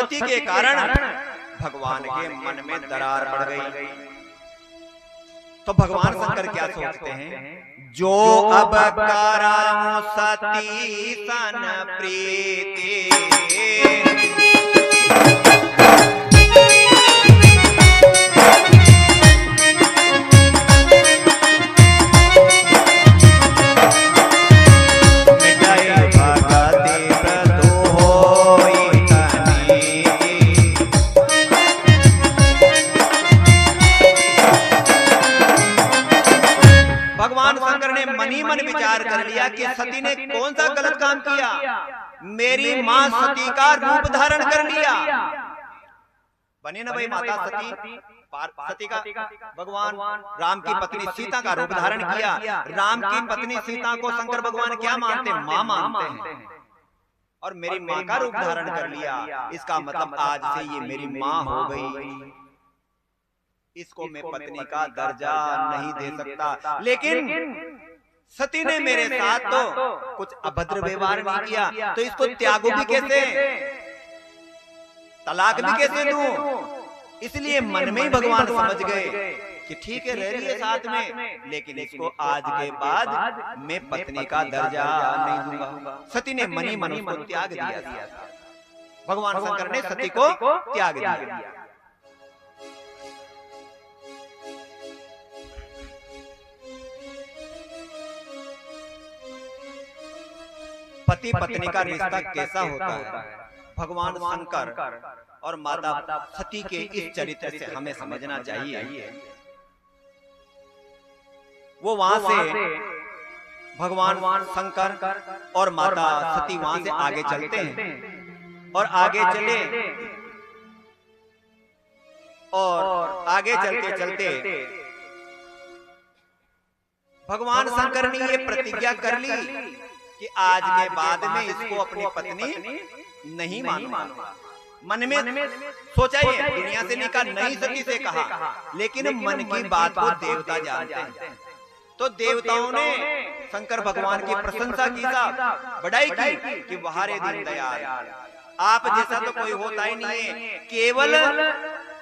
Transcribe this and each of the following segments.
सती के कारण भगवान के मन में दरार पड़ गई। तो भगवान शंकर क्या सोचते हैं, जो अब कराऊं सती सन प्रीति, मन विचार कर लिया कि सती ने कौन सा गलत काम किया। मेरी मां सती का रूप धारण कर लिया। बनी ना भाई माता सती, सती का भगवान राम की पत्नी सीता का रूप धारण किया। राम की पत्नी सीता को शंकर भगवान क्या मानते हैं, मां मानते हैं। और मेरी मां का रूप धारण कर लिया, इसका मतलब आज से ये मेरी मां हो गई। इसको मैं पत्नी का दर्जा नहीं दे सकता। लेकिन सती ने मेरे साथ तो कुछ अभद्र व्यवहार नहीं किया, तो इसको त्यागो भी कैसे, तलाक भी कैसे दूं। इसलिए मन में ही भगवान समझ गए कि ठीक है, रह रही है साथ में, लेकिन इसको आज के बाद मैं पत्नी का दर्जा नहीं दूंगा। सती ने मनी मन उसको त्याग दिया। भगवान शंकर ने सती को त्याग दिया। पति पत्नी का रिश्ता कैसा होता है, भगवान शंकर और माता सती के इस चरित्र से हमें समझना चाहिए। वो वहां से भगवान शंकर और माता सती वहां से आगे चलते हैं और आगे चले, और आगे चलते चलते भगवान शंकर ने ये प्रतिज्ञा कर ली कि आज के बाद में इसको अपनी पत्नी नहीं मानूंगा। मन में सोचा ये, दुनिया से निकाल नहीं सती से कहा, लेकिन मन की बात को देवता जानते हैं। तो देवताओं ने शंकर भगवान की प्रशंसा की, बढ़ाई की कि वहारे दीन दयाल, आप जैसा तो कोई होता ही नहीं है। केवल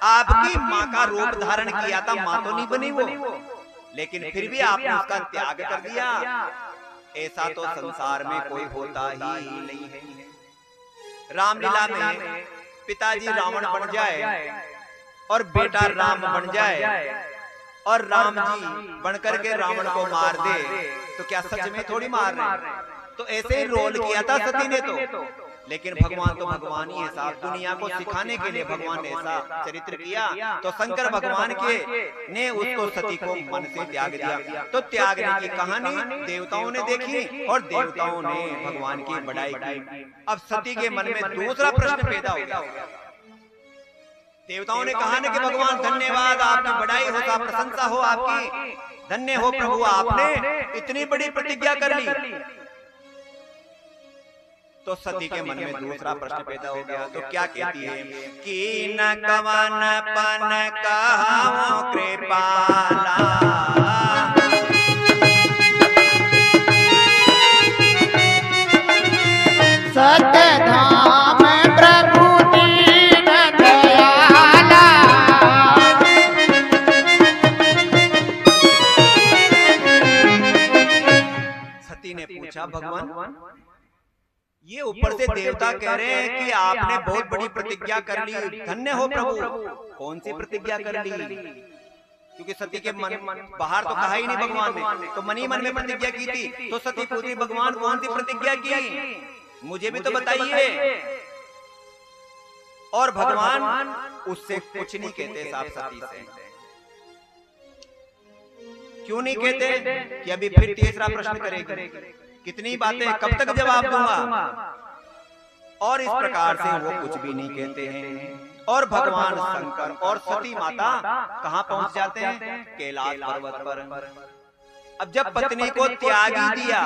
आपकी माँ का रूप धारण किया था, माँ तो नहीं बनी वो, लेकिन फिर भी आपने उसका त्याग कर दिया। ऐसा तो संसार में कोई होता ही नहीं है। रामलीला में पिताजी रावण बन जाए और बेटा राम बन जाए और राम जी बनकर के रावण को मार दे, तो क्या सच में थोड़ी मार रहे? तो ऐसे ही रोल किया था सती ने तो। लेकिन भगवान तो भगवान ही है साहब, दुनिया को सिखाने के लिए भगवान ने ऐसा चरित्र किया। तो शंकर भगवान के ने उसको सती को मन से त्याग दिया। तो त्यागने की कहानी देवताओं ने देखी और देवताओं ने भगवान की बड़ाई की। अब सती के मन में दूसरा प्रश्न पैदा हो गया। देवताओं ने कहा ना कि भगवान धन्यवाद, आपकी बड़ाई हो, आप प्रशंसा हो आपकी, धन्य हो प्रभु, आपने इतनी बड़ी प्रतिज्ञा कर ली। तो सती के मन में दूसरा प्रश्न पैदा हो गया। तो क्या कहती है कि न कवन पन कहाऊं कृपाला, सतधाम प्रभु दीन दयाला। सती ने पूछा भगवान, ये ऊपर से देवता कह रहे हैं कि आपने बहुत बड़ी प्रतिज्ञा कर ली, धन्य हो प्रभु। कौन सी प्रतिज्ञा कर ली? क्योंकि सती के मन बाहर तो कहा ही नहीं भगवान ने, तो मन ही मन में प्रतिज्ञा की थी। तो सती पूछी भगवान कौन सी प्रतिज्ञा की, मुझे भी तो बताइए। और भगवान उससे कुछ नहीं कहते साफ सती से। क्यों नहीं कहते कि अभी फिर तीसरा प्रश्न करेगी, कितनी बातें, कब तक जवाब दूंगा। और इस प्रकार से वो कुछ भी नहीं कहते हैं। और भगवान शंकर और सती माता कहां पहुंच जाते हैं? कैलाश पर्वत पर। अब जब पत्नी को त्याग ही दिया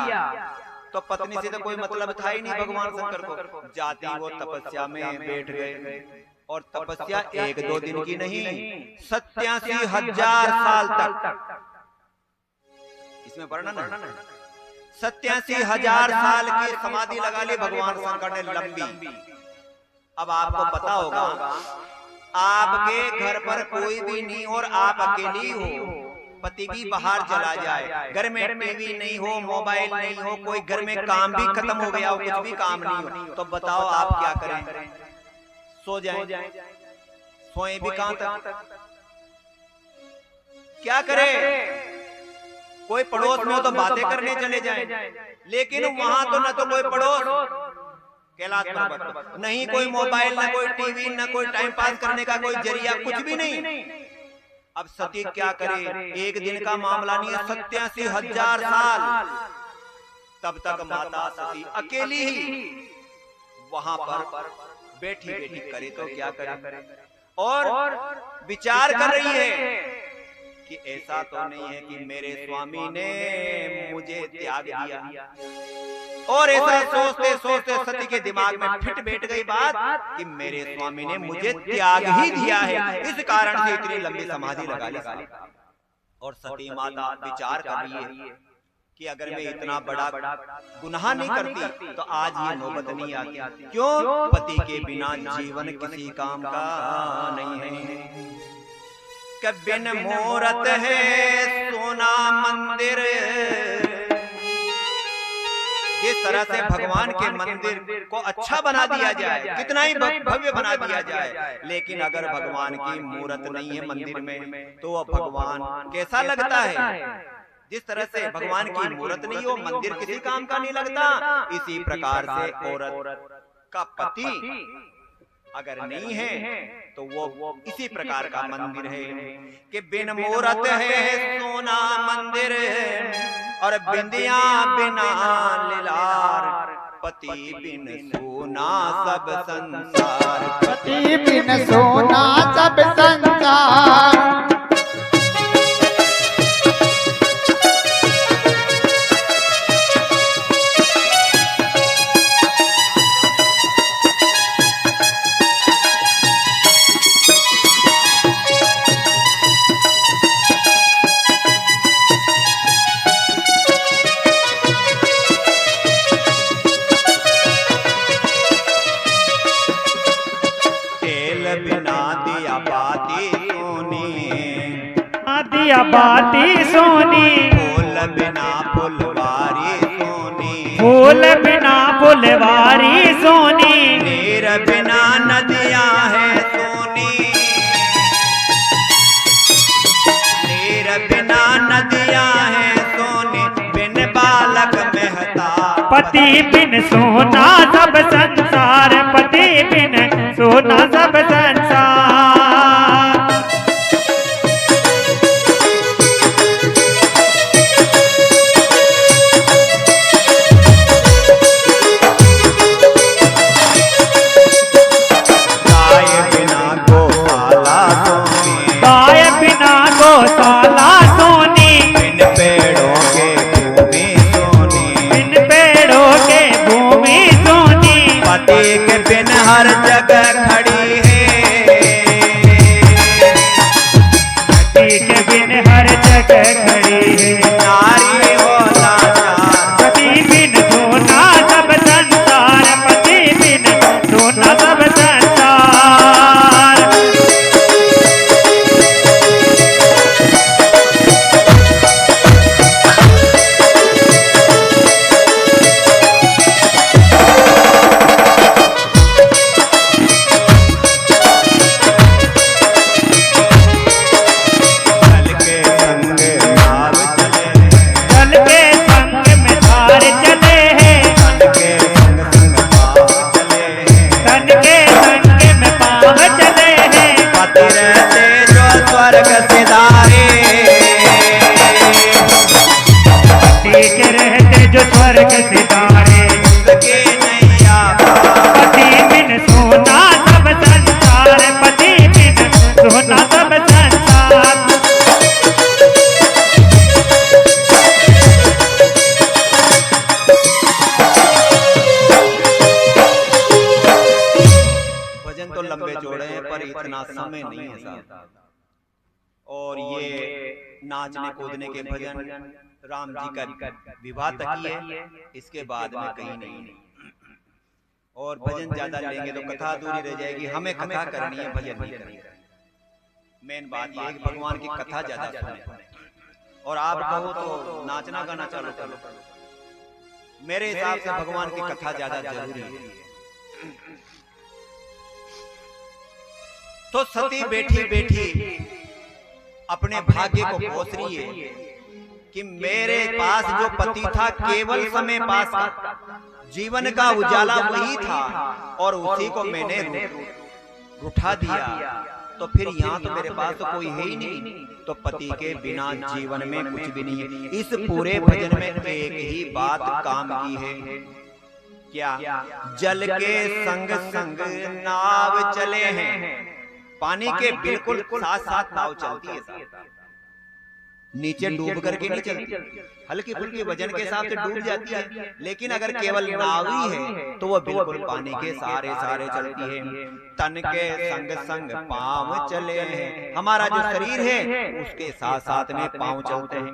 तो पत्नी से तो कोई मतलब था ही नहीं भगवान शंकर को। जाति वो तपस्या में बैठ गए। और तपस्या 1-2 दिन की नहीं, 87,000 साल तक इसमें वर्णन है। 87,000 साल की समाधि लगा ली भगवान शंकर ने लंबी। अब आपको पता होगा आपके घर पर कोई भी नहीं और आप अकेली हो, पति भी बाहर चला जाए, घर में टीवी नहीं हो, मोबाइल नहीं हो, कोई घर में काम भी खत्म हो गया हो, कुछ भी काम नहीं हो, तो बताओ आप क्या करें? सो जाएं? सोए भी कहां तक? क्या करें? कोई पड़ोस में हो तो बातें करने चले जाएं, लेकिन वहां तो न तो कोई पड़ोस कैलाश पर्वत, नहीं कोई मोबाइल, न कोई टीवी, न कोई टाइम पास करने का कोई जरिया, कुछ भी नहीं। अब सती क्या करे? एक दिन का मामला नहीं है, 87,000 साल तब तक माता सती अकेली ही वहां पर बैठी बैठी करे तो क्या करे? और विचार कर रही है कि ऐसा तो नहीं है कि मेरे स्वामी ने मुझे त्याग दिया। और ऐसा सोचते सोचते सती के दिमाग में फिट बैठ गई बात कि मेरे स्वामी ने मुझे त्याग ही दिया है, इस कारण से इतनी लंबी समाधि लगा ली। और सती माता विचार कर रही है कि अगर मैं इतना बड़ा गुनाह नहीं करती तो आज ये नौबत नहीं आती। क्यों? पति के बिना जीवन किसी काम का नहीं है। बिन मूरत है सोना मंदिर, जिस तरह से भगवान के मंदिर को अच्छा बना दिया जाए, कितना ही भव्य बना दिया जाए, लेकिन अगर भगवान की मूरत नहीं है मंदिर में तो वह भगवान कैसा लगता है? जिस तरह से भगवान की मूरत नहीं हो, मंदिर किसी काम का नहीं लगता, इसी प्रकार से औरत का पति अगर नहीं है तो वो इसी प्रकार का मंदिर है कि बिन मूरत है सोना मंदिर और बिंदिया बिना लीलार, पति बिन सोना सब संसार, पति बिन सोना सब संसार। बाती सोनी, फूल बिना फुलवारी सोनी, फूल बिना फुलवारी सोनी, नीर बिना नदियां है सोनी, नीर बिना नदियां है सोनी, बिन बालक मेहता, पति बिन सोना सब संसार, पति बिन सोना सब संसार। गौशाला सोनी, बिन पेड़ों के भूमि सोनी, बिन पेड़ों के भूमि सोनी, पति के बिन हर जगह खड़ी है, पति के बिन हर जगह खड़ी है, नारी हो लाचार, पति बिन सोना सब संसार, पति बिन सोना सब संसार। स्वर्ग सितारे सके नैया, पति बिन सोना सब संसार, पति बिन सोना सब संसार। भजन तो लंबे चौड़े हैं पर इतना समय नहीं है साहब। और ये नाचने कूदने के भजन राम जी का विवाह तक ही है, इसके बाद में कहीं नहीं। और भजन ज्यादा लेंगे तो कथा अधूरी रह जाएगी। हमें कथा करनी है, भजन नहीं करनी। मेन बात ये है कि भगवान की कथा ज्यादा सुने। और आप कहो तो नाचना गाना चालू करो, मेरे हिसाब से भगवान की कथा ज्यादा जरूरी है। तो सती बैठी बैठी अपने भाग्य को कोस रही है कि मेरे पास जो पति था केवल समय पास का, जीवन का उजाला वही था और उसी को मैंने उठा दिया। तो फिर यहाँ तो मेरे पास तो कोई है ही नहीं। तो पति के बिना जीवन में कुछ भी नहीं है। इस पूरे भजन में एक ही बात काम की है, क्या? जल के संग संग नाव चले हैं। पानी के बिल्कुल साथ साथ नाव चलती है, नीचे डूब करके नहीं चलती। हल्की फुल्की वजन के हिसाब से डूब जाती है, लेकिन अगर केवल नाव ही है तो वो बिल्कुल पानी के सहारे सहारे चलती है। तन के संग संग पांव चले हैं। हमारा जो शरीर है उसके साथ साथ में पांव चलते हैं।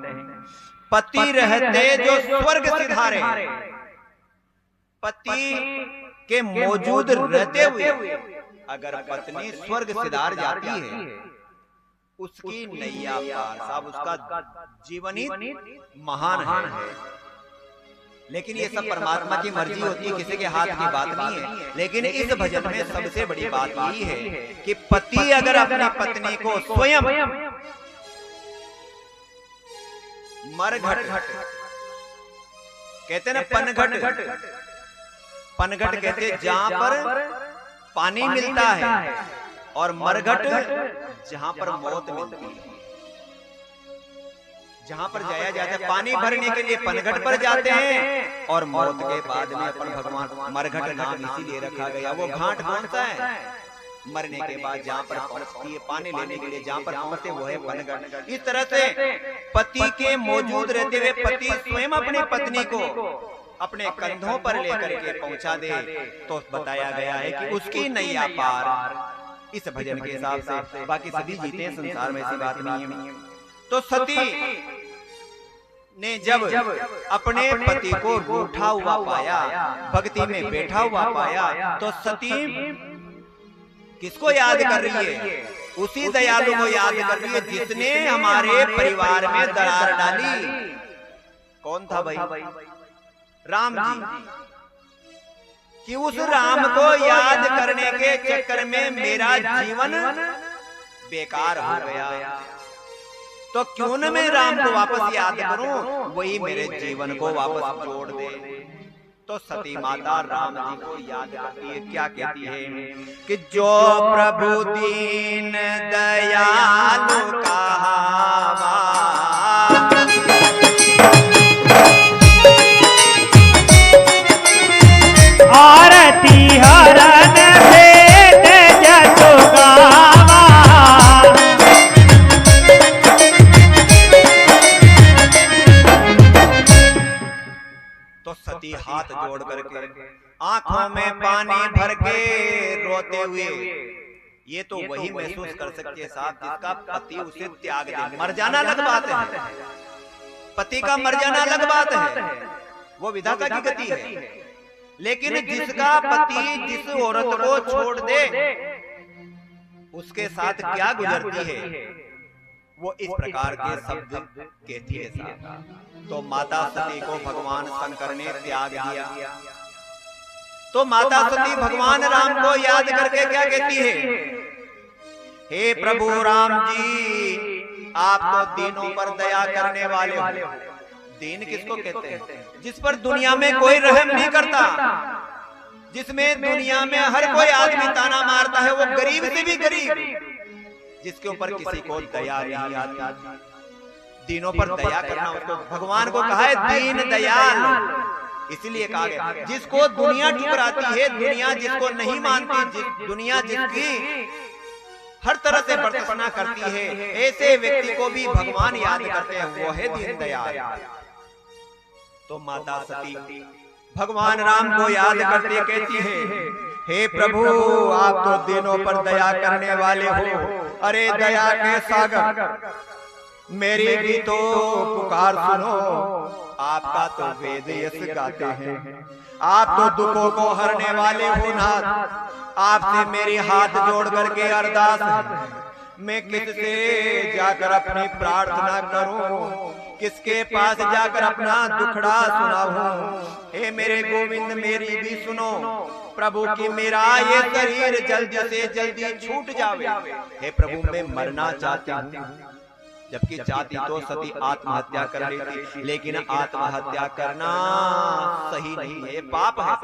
पति रहते जो स्वर्ग सिधारे, पति के मौजूद रहते हुए अगर पत्नी स्वर्ग सिधार जाती है, उसकी नैया पार, साहब उसका जीवन ही महान है। लेकिन ये सब परमात्मा की मर्जी होती है, किसी के हाथ की बात नहीं है। लेकिन इस भजन में सबसे बड़ी बात यही है कि पति अगर अपनी पत्नी को स्वयं मरघट कहते हैं ना, पनघट, पनघट कहते हैं जहां पर पानी मिलता है, और मरघट जहां पर मौत मिलती है। जहां पर जाया जाता है पानी भरने के लिए पनघट पर जाते हैं, और मौत के बाद में अपन भगवान मरघट नाम इसीलिए रखा गया। वो घाट कौन सा है? मरने के बाद जहां पर पहुंचती है पानी लेने के लिए, जहां पर पहुंचते वो है पनघट। इस तरह से पति के मौजूद रहते हुए पति स्वयं अपनी पत्नी को अपने कंधों पर लेकर के पहुंचा दे, तो बताया गया है कि उसकी नैया पार। इस भजन के हिसाब से बाकी सभी जीते हैं संसार में, ऐसी बात नहीं है। तो सती ने जब अपने पति को रूठा हुआ पाया, भक्ति में बैठा हुआ पाया, तो सती किसको याद कर रही है? उसी दयालु को याद कर रही है जिसने हमारे परिवार में दरार डाली। कौन था भाई? राम जी। कि उस राम को याद करने के चक्कर में मेरा जीवन बेकार हो गया, तो क्यों न मैं राम को वापस याद करूं, वही मेरे जीवन को वापस जोड़ दे। तो सती माता राम जी को याद करती है। क्या कहती है कि जो प्रभु दीन दयालु कहावा, आरती हरन भेद जसु गावा। तो सती हाथ जोड़ करके आंखों में पानी भर के रोते हुए, ये तो वही महसूस कर सकते साहब जिसका पति उसे त्याग दे। मर जाना अलग बात है, पति का मर जाना अलग बात है, वो विधाता की गति है। लेकिन जिसका पति जिस औरत को छोड़ दे, उसके साथ क्या गुजरती है, वो इस प्रकार के शब्द कहती है साहब। तो माता सती को भगवान शंकर ने त्याग दिया। तो माता सती भगवान राम को याद करके क्या कहती है? हे प्रभु राम जी, आप तो दीनों पर दया करने वाले हो। दीन किसको कहते हैं? जिस पर दुनिया में कोई रहम नहीं करता, जिसमें दुनिया में हर कोई आदमी ताना मारता है, वो गरीब से भी गरीब, जिसके ऊपर किसी को दया नहीं आती। दीनों पर दया करना, उसको भगवान को कहा है दीन दयाल। इसलिए कहा गया जिसको दुनिया ठुकराती है, दुनिया जिसको नहीं मानती, दुनिया जिसकी हर तरह से बरतसना करती है, ऐसे व्यक्ति को भी भगवान याद करते हैं, वो है दीन दयाल। तो माता सती भगवान राम को याद करते कहती है, हे प्रभु आप तो दिनों पर दया करने वाले हो। अरे दया के सागर, मेरी भी तो पुकार सुनो। आपका तो वेद यश गाते हैं, आप तो दुखों को हरने वाले हो नाथ। आपसे मेरी हाथ जोड़ करके अरदास है, मैं किससे जाकर अपनी प्रार्थना करूं, किसके पास जाकर अपना दुखड़ा सुनाऊं। हे मेरे गोविंद मेरी भी सुनो प्रभु की मेरा ये शरीर जल्दी से जल्दी छूट जावे। हे प्रभु मैं मरना चाहती हूँ, जबकि चाहती तो सती आत्महत्या कर लेती, लेकिन आत्महत्या करना सही नहीं है, पाप है।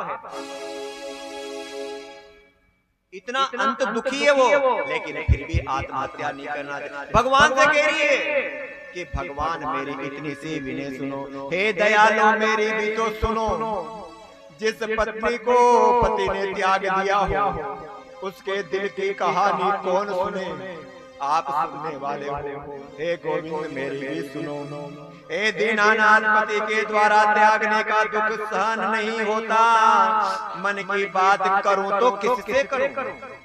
इतना अंत दुखी है वो, लेकिन फिर भी आत्महत्या नहीं करना। भगवान से कह रही है कि भगवान मेरी इतनी सी विनय सुनो, हे दयालु मेरी भी तो सुनो। जिस पत्नी को पति ने त्याग दिया हो, उसके दिल की कहानी कौन सुने, आप सुनने वाले हो। हे गोविंद मेरी भी सुनो। हे दीनानाथ पति के द्वारा त्यागने का दुख सहन नहीं होता, मन की बात करूं तो किससे करूं,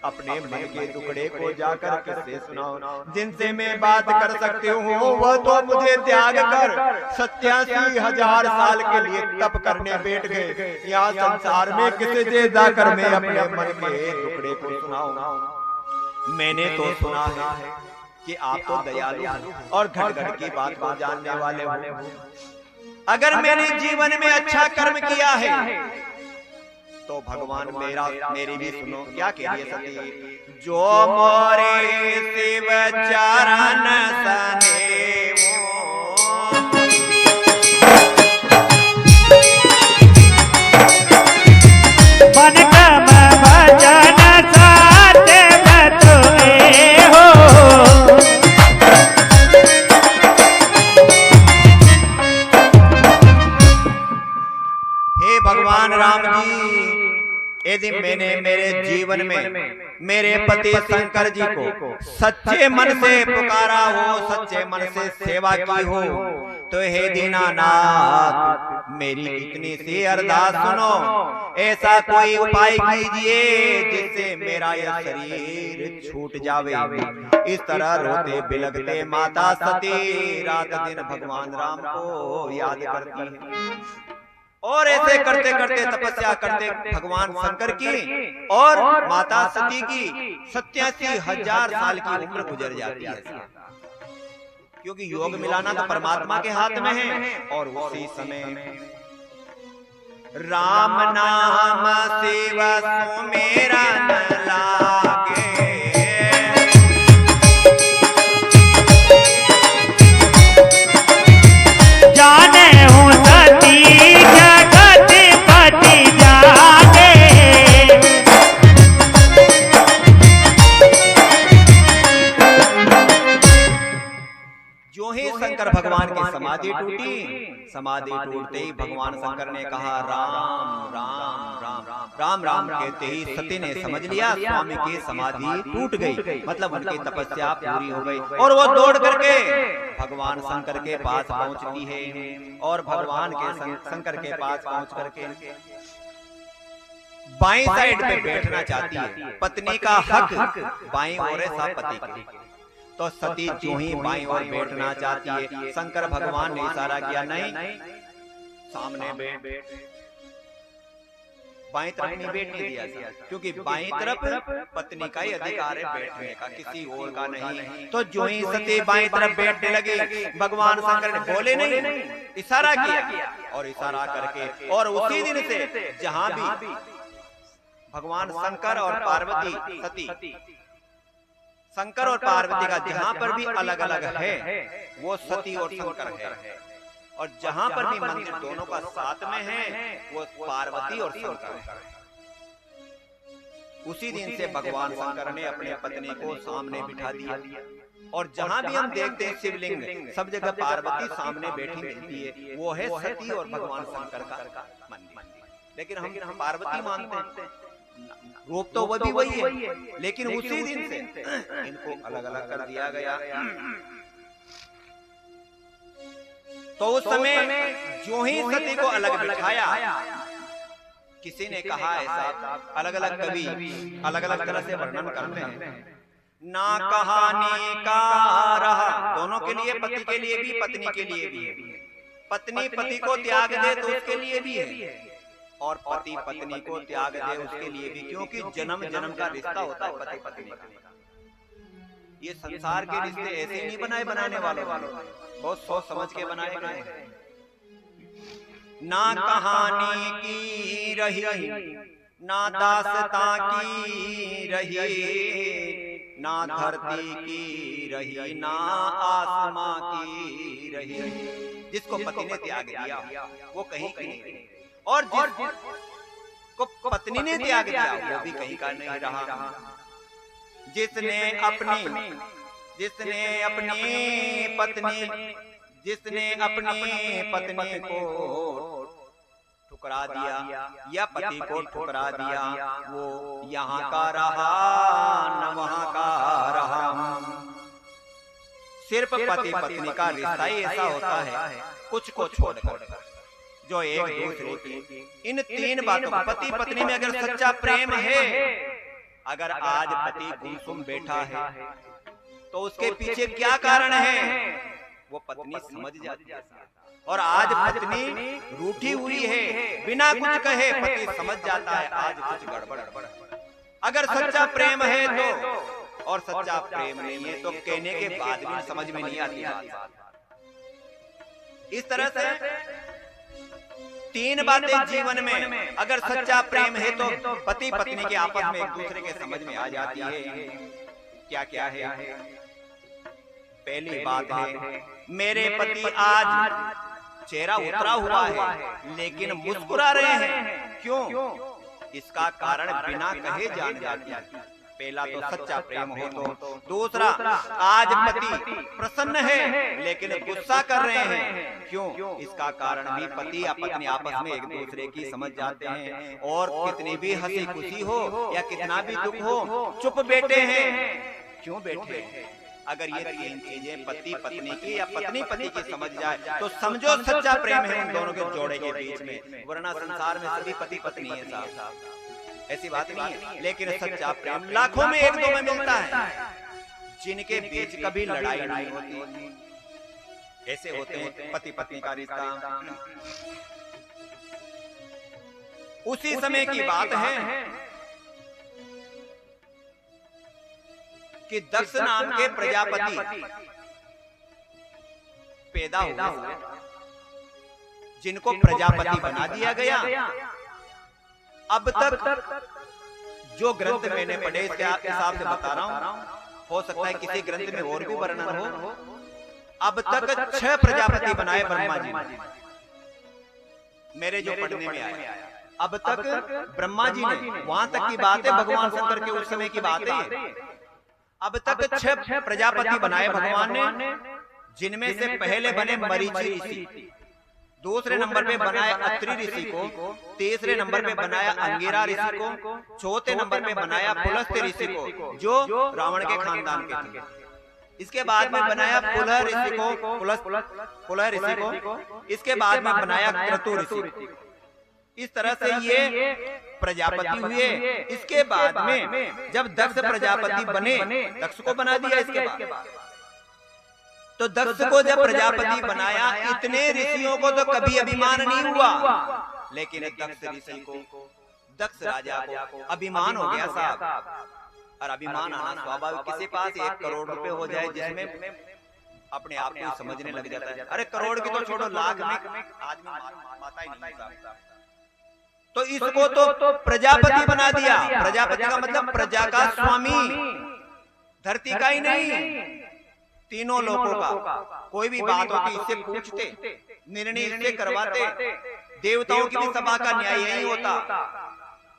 अपने मन के टुकड़े को जाकर किससे सुनाऊं। जिनसे मैं बात कर सकती हूँ वह तो मुझे त्याग कर 87,000 साल के लिए तप करने बैठ गए। यहाँ संसार में किसे जाकर मैं अपने मन के टुकड़े को सुनाऊं। मैंने तो सुना है कि आप तो दयालु और घट घट की बात को जानने वाले हो। अगर मैंने जीवन में अच्छा कर्म किया है तो भगवान मेरी भी सुनो। क्या कह रही है सती, जो मोरे शिव चरण सनेवो, मन कम भजन साथ बतुए हो। हे भगवान राम जी, यदि मैंने मेरे जीवन में मेरे पति शंकर जी को सच्चे मन से पुकारा हो, सच्चे मन से सेवा की हो, तो हे दीनानाथ मेरी इतनी सी अरदास सुनो। ऐसा कोई उपाय कीजिए जिससे मेरा यह शरीर छूट जावे। इस तरह रोते बिलखते माता सती रात दिन भगवान राम को याद करती है, और ऐसे करते करते तपस्या करते भगवान शंकर की और माता सती की 87,000 साल की उम्र गुजर जाती है। क्योंकि योग मिलाना तो परमात्मा के हाथ में है। और उसी समय राम नाम शिव सुमिरन लागे, जाने हूँ सती जगत पति जागे। जो ही शंकर भगवान की समाधि टूटी, समाधि टूटते ही भगवान शंकर ने कहा राम राम राम राम राम कहते ही सती ने समझ लिया स्वामी की समाधि टूट गई, मतलब उनकी तपस्या पूरी हो गई। और वो दौड़ करके भगवान शंकर के पास पहुंचती है, और भगवान के शंकर के पास पहुंच करके बाईं साइड पे बैठना चाहती है। पत्नी का हक बाईं ओर है सा पति की, तो सती जो ही बाईं ओर बैठना चाहती है, शंकर भगवान ने इशारा किया नहीं सामने बैठ। बाईं तरफ नहीं बैठने दिया, क्योंकि बाईं तरफ पत्नी का ही अधिकार है बैठने का, किसी और का नहीं। तो जो ही सती बाईं तरफ बैठने लगी, भगवान शंकर ने बोले नहीं, इशारा किया, और इशारा करके और उसी दिन से जहां भी भगवान शंकर और पार्वती सती, शंकर और पार्वती का जहां पर भी अलग अलग है वो सती और शंकर है, और जहां पर भी मंदिर दोनों का साथ में है वो पार्वती और शंकर है। उसी दिन से भगवान शंकर ने अपने पत्नी को सामने बिठा दिया, और जहां भी हम देखते हैं शिवलिंग सब जगह पार्वती सामने बैठी मिलती है, वो है सती और भगवान शंकर का मंदिर। लेकिन हम पार्वती मानते हैं, रूप तो वो भी वही है, लेकिन उसी दिन से इनको अलग अलग कर दिया गया। तो उस समय जो ही सती को अलग बिठाया, किसी ने कहा ऐसा, अलग अलग कवि अलग अलग तरह से वर्णन करते हैं, ना कहानी का रहा, दोनों के लिए, पति के लिए भी पत्नी के लिए भी, पत्नी पति को त्याग दे तो उसके लिए भी है, और पति पत्नी को त्याग दे उसके लिए भी, क्योंकि जन्म जन्म का रिश्ता होता है पति पत्नी का। ये संसार के रिश्ते ऐसे नहीं बनाए बनाने वालों, बहुत सोच समझ के बनाए गए हैं। ना कहानी की रही, ना दास्तां की रही, ना धरती की रही, ना आसमां की रही। जिसको पति ने त्याग दिया वो कहीं की नहीं, और जिसको पत्नी ने त्याग दिया वो भी कहीं का नहीं रहा। जिसने अपनी पत्नी को ठुकरा दिया या पति को ठुकरा दिया, वो यहाँ का रहा न वहाँ का रहा। सिर्फ पति पत्नी का रिश्ता ही ऐसा होता है, कुछ को छोड़कर, जो एक दूसरे की इन तीन बातों, पति पत्नी में अगर सच्चा प्रेम है, अगर आज पति गुमसुम बैठा है तो उसके पीछे क्या कारण है वो पत्नी समझ जाती है। और आज पत्नी रूठी हुई है, बिना कुछ कहे पति समझ जाता है आज कुछ गड़बड़। अगर सच्चा प्रेम है तो, और सच्चा प्रेम नहीं है तो कहने के बाद भी समझ में नहीं आती बात। इस तरह से तीन बातें जीवन में अगर सच्चा प्रेम है तो पति पत्नी के आपस में एक दूसरे के समझ में आ जाती है। क्या क्या है? पहली बात है, मेरे पति आज चेहरा उतरा हुआ है लेकिन मुस्कुरा रहे हैं, क्यों? इसका कारण बिना कहे जान जाती है। पहला तो सच्चा प्रेम हो तो। दूसरा, आज पति प्रसन्न है लेकिन गुस्सा कर रहे हैं, क्यों? इसका कारण भी पति या पत्नी आपस में एक दूसरे की समझ जाते हैं। और कितनी भी हंसी खुशी हो या कितना भी दुख हो, चुप बैठे हैं, क्यों बैठे हैं? अगर ये तीन चीजें पति पत्नी की या पत्नी पति की समझ जाए तो समझो सच्चा प्रेम है उन दोनों के जोड़े के बीच में। वरना संसार में सभी पति पत्नी है साहब, ऐसी बात नहीं है। लेकिन सच्चा प्रेम लाखों में एक दो में मिलता है, जिनके बीच कभी लड़ाई नहीं होती। ऐसे होते हैं पति पत्नी का रिश्ता। उसी समय की बात है कि दक्ष नाम के प्रजापति पैदा हुए, जिनको प्रजापति बना दिया गया। अब तक जो ग्रंथ मैंने पढ़े इसके हिसाब से बता रहा हूं, हो सकता है किसी ग्रंथ में और भी वर्णन हो। अब तक 6 प्रजापति बनाए ब्रह्मा जी ने, मेरे जो पढ़ने में आया। अब तक ब्रह्मा जी ने, वहां तक की बात है, भगवान शंकर के उस समय की बात है। अब तक 6 प्रजापति बनाए भगवान ने, जिनमें से पहले बने मरीचि ऋषि, दूसरे नंबर पे बनाया अत्रि ऋषि को, तीसरे नंबर पे बनाया अंगिरा ऋषि को, चौथे नंबर पे बनाया पुलस्त्य ऋषि को, जो रावण के खानदान के थे। इसके बाद में बनाया पुलह ऋषि को, इसके बाद में बनाया क्रतु ऋषि। इस तरह से ये प्रजापति हुए। इसके बाद में जब दक्ष प्रजापति बने, दक्ष को बना दिया। इसके बाद तो दक्ष को जब प्रजापति बनाया, इतने ऋषियों को तो कभी अभिमान नहीं हुआ, लेकिन दक्ष ऋषि को, दक्ष राजा को अभिमान हो गया साहब। और अभिमान आना स्वाभाविक, किसी पास 1 करोड़ रुपए हो जाए जिसमें अपने आप को समझने लग जाता है, अरे करोड़ की तो छोड़ो, लाख में आदमी माता ही नहीं साहब। तो इसको तो प्रजापति बना दिया। प्रजापति का मतलब प्रजा का स्वामी, धरती का ही नहीं, तीनों लोगों का। कोई भी बात होती इससे पूछते, निर्णय इससे करवाते, देवताओं की भी सभा का न्याय यही होता।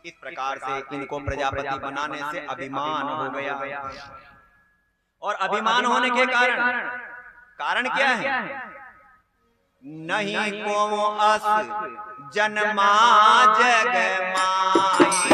इस प्रकार से इनको प्रजापति बनाने से अभिमान हो गया। और अभिमान होने के कारण क्या है? नहीं को अस जन्मा जग माई,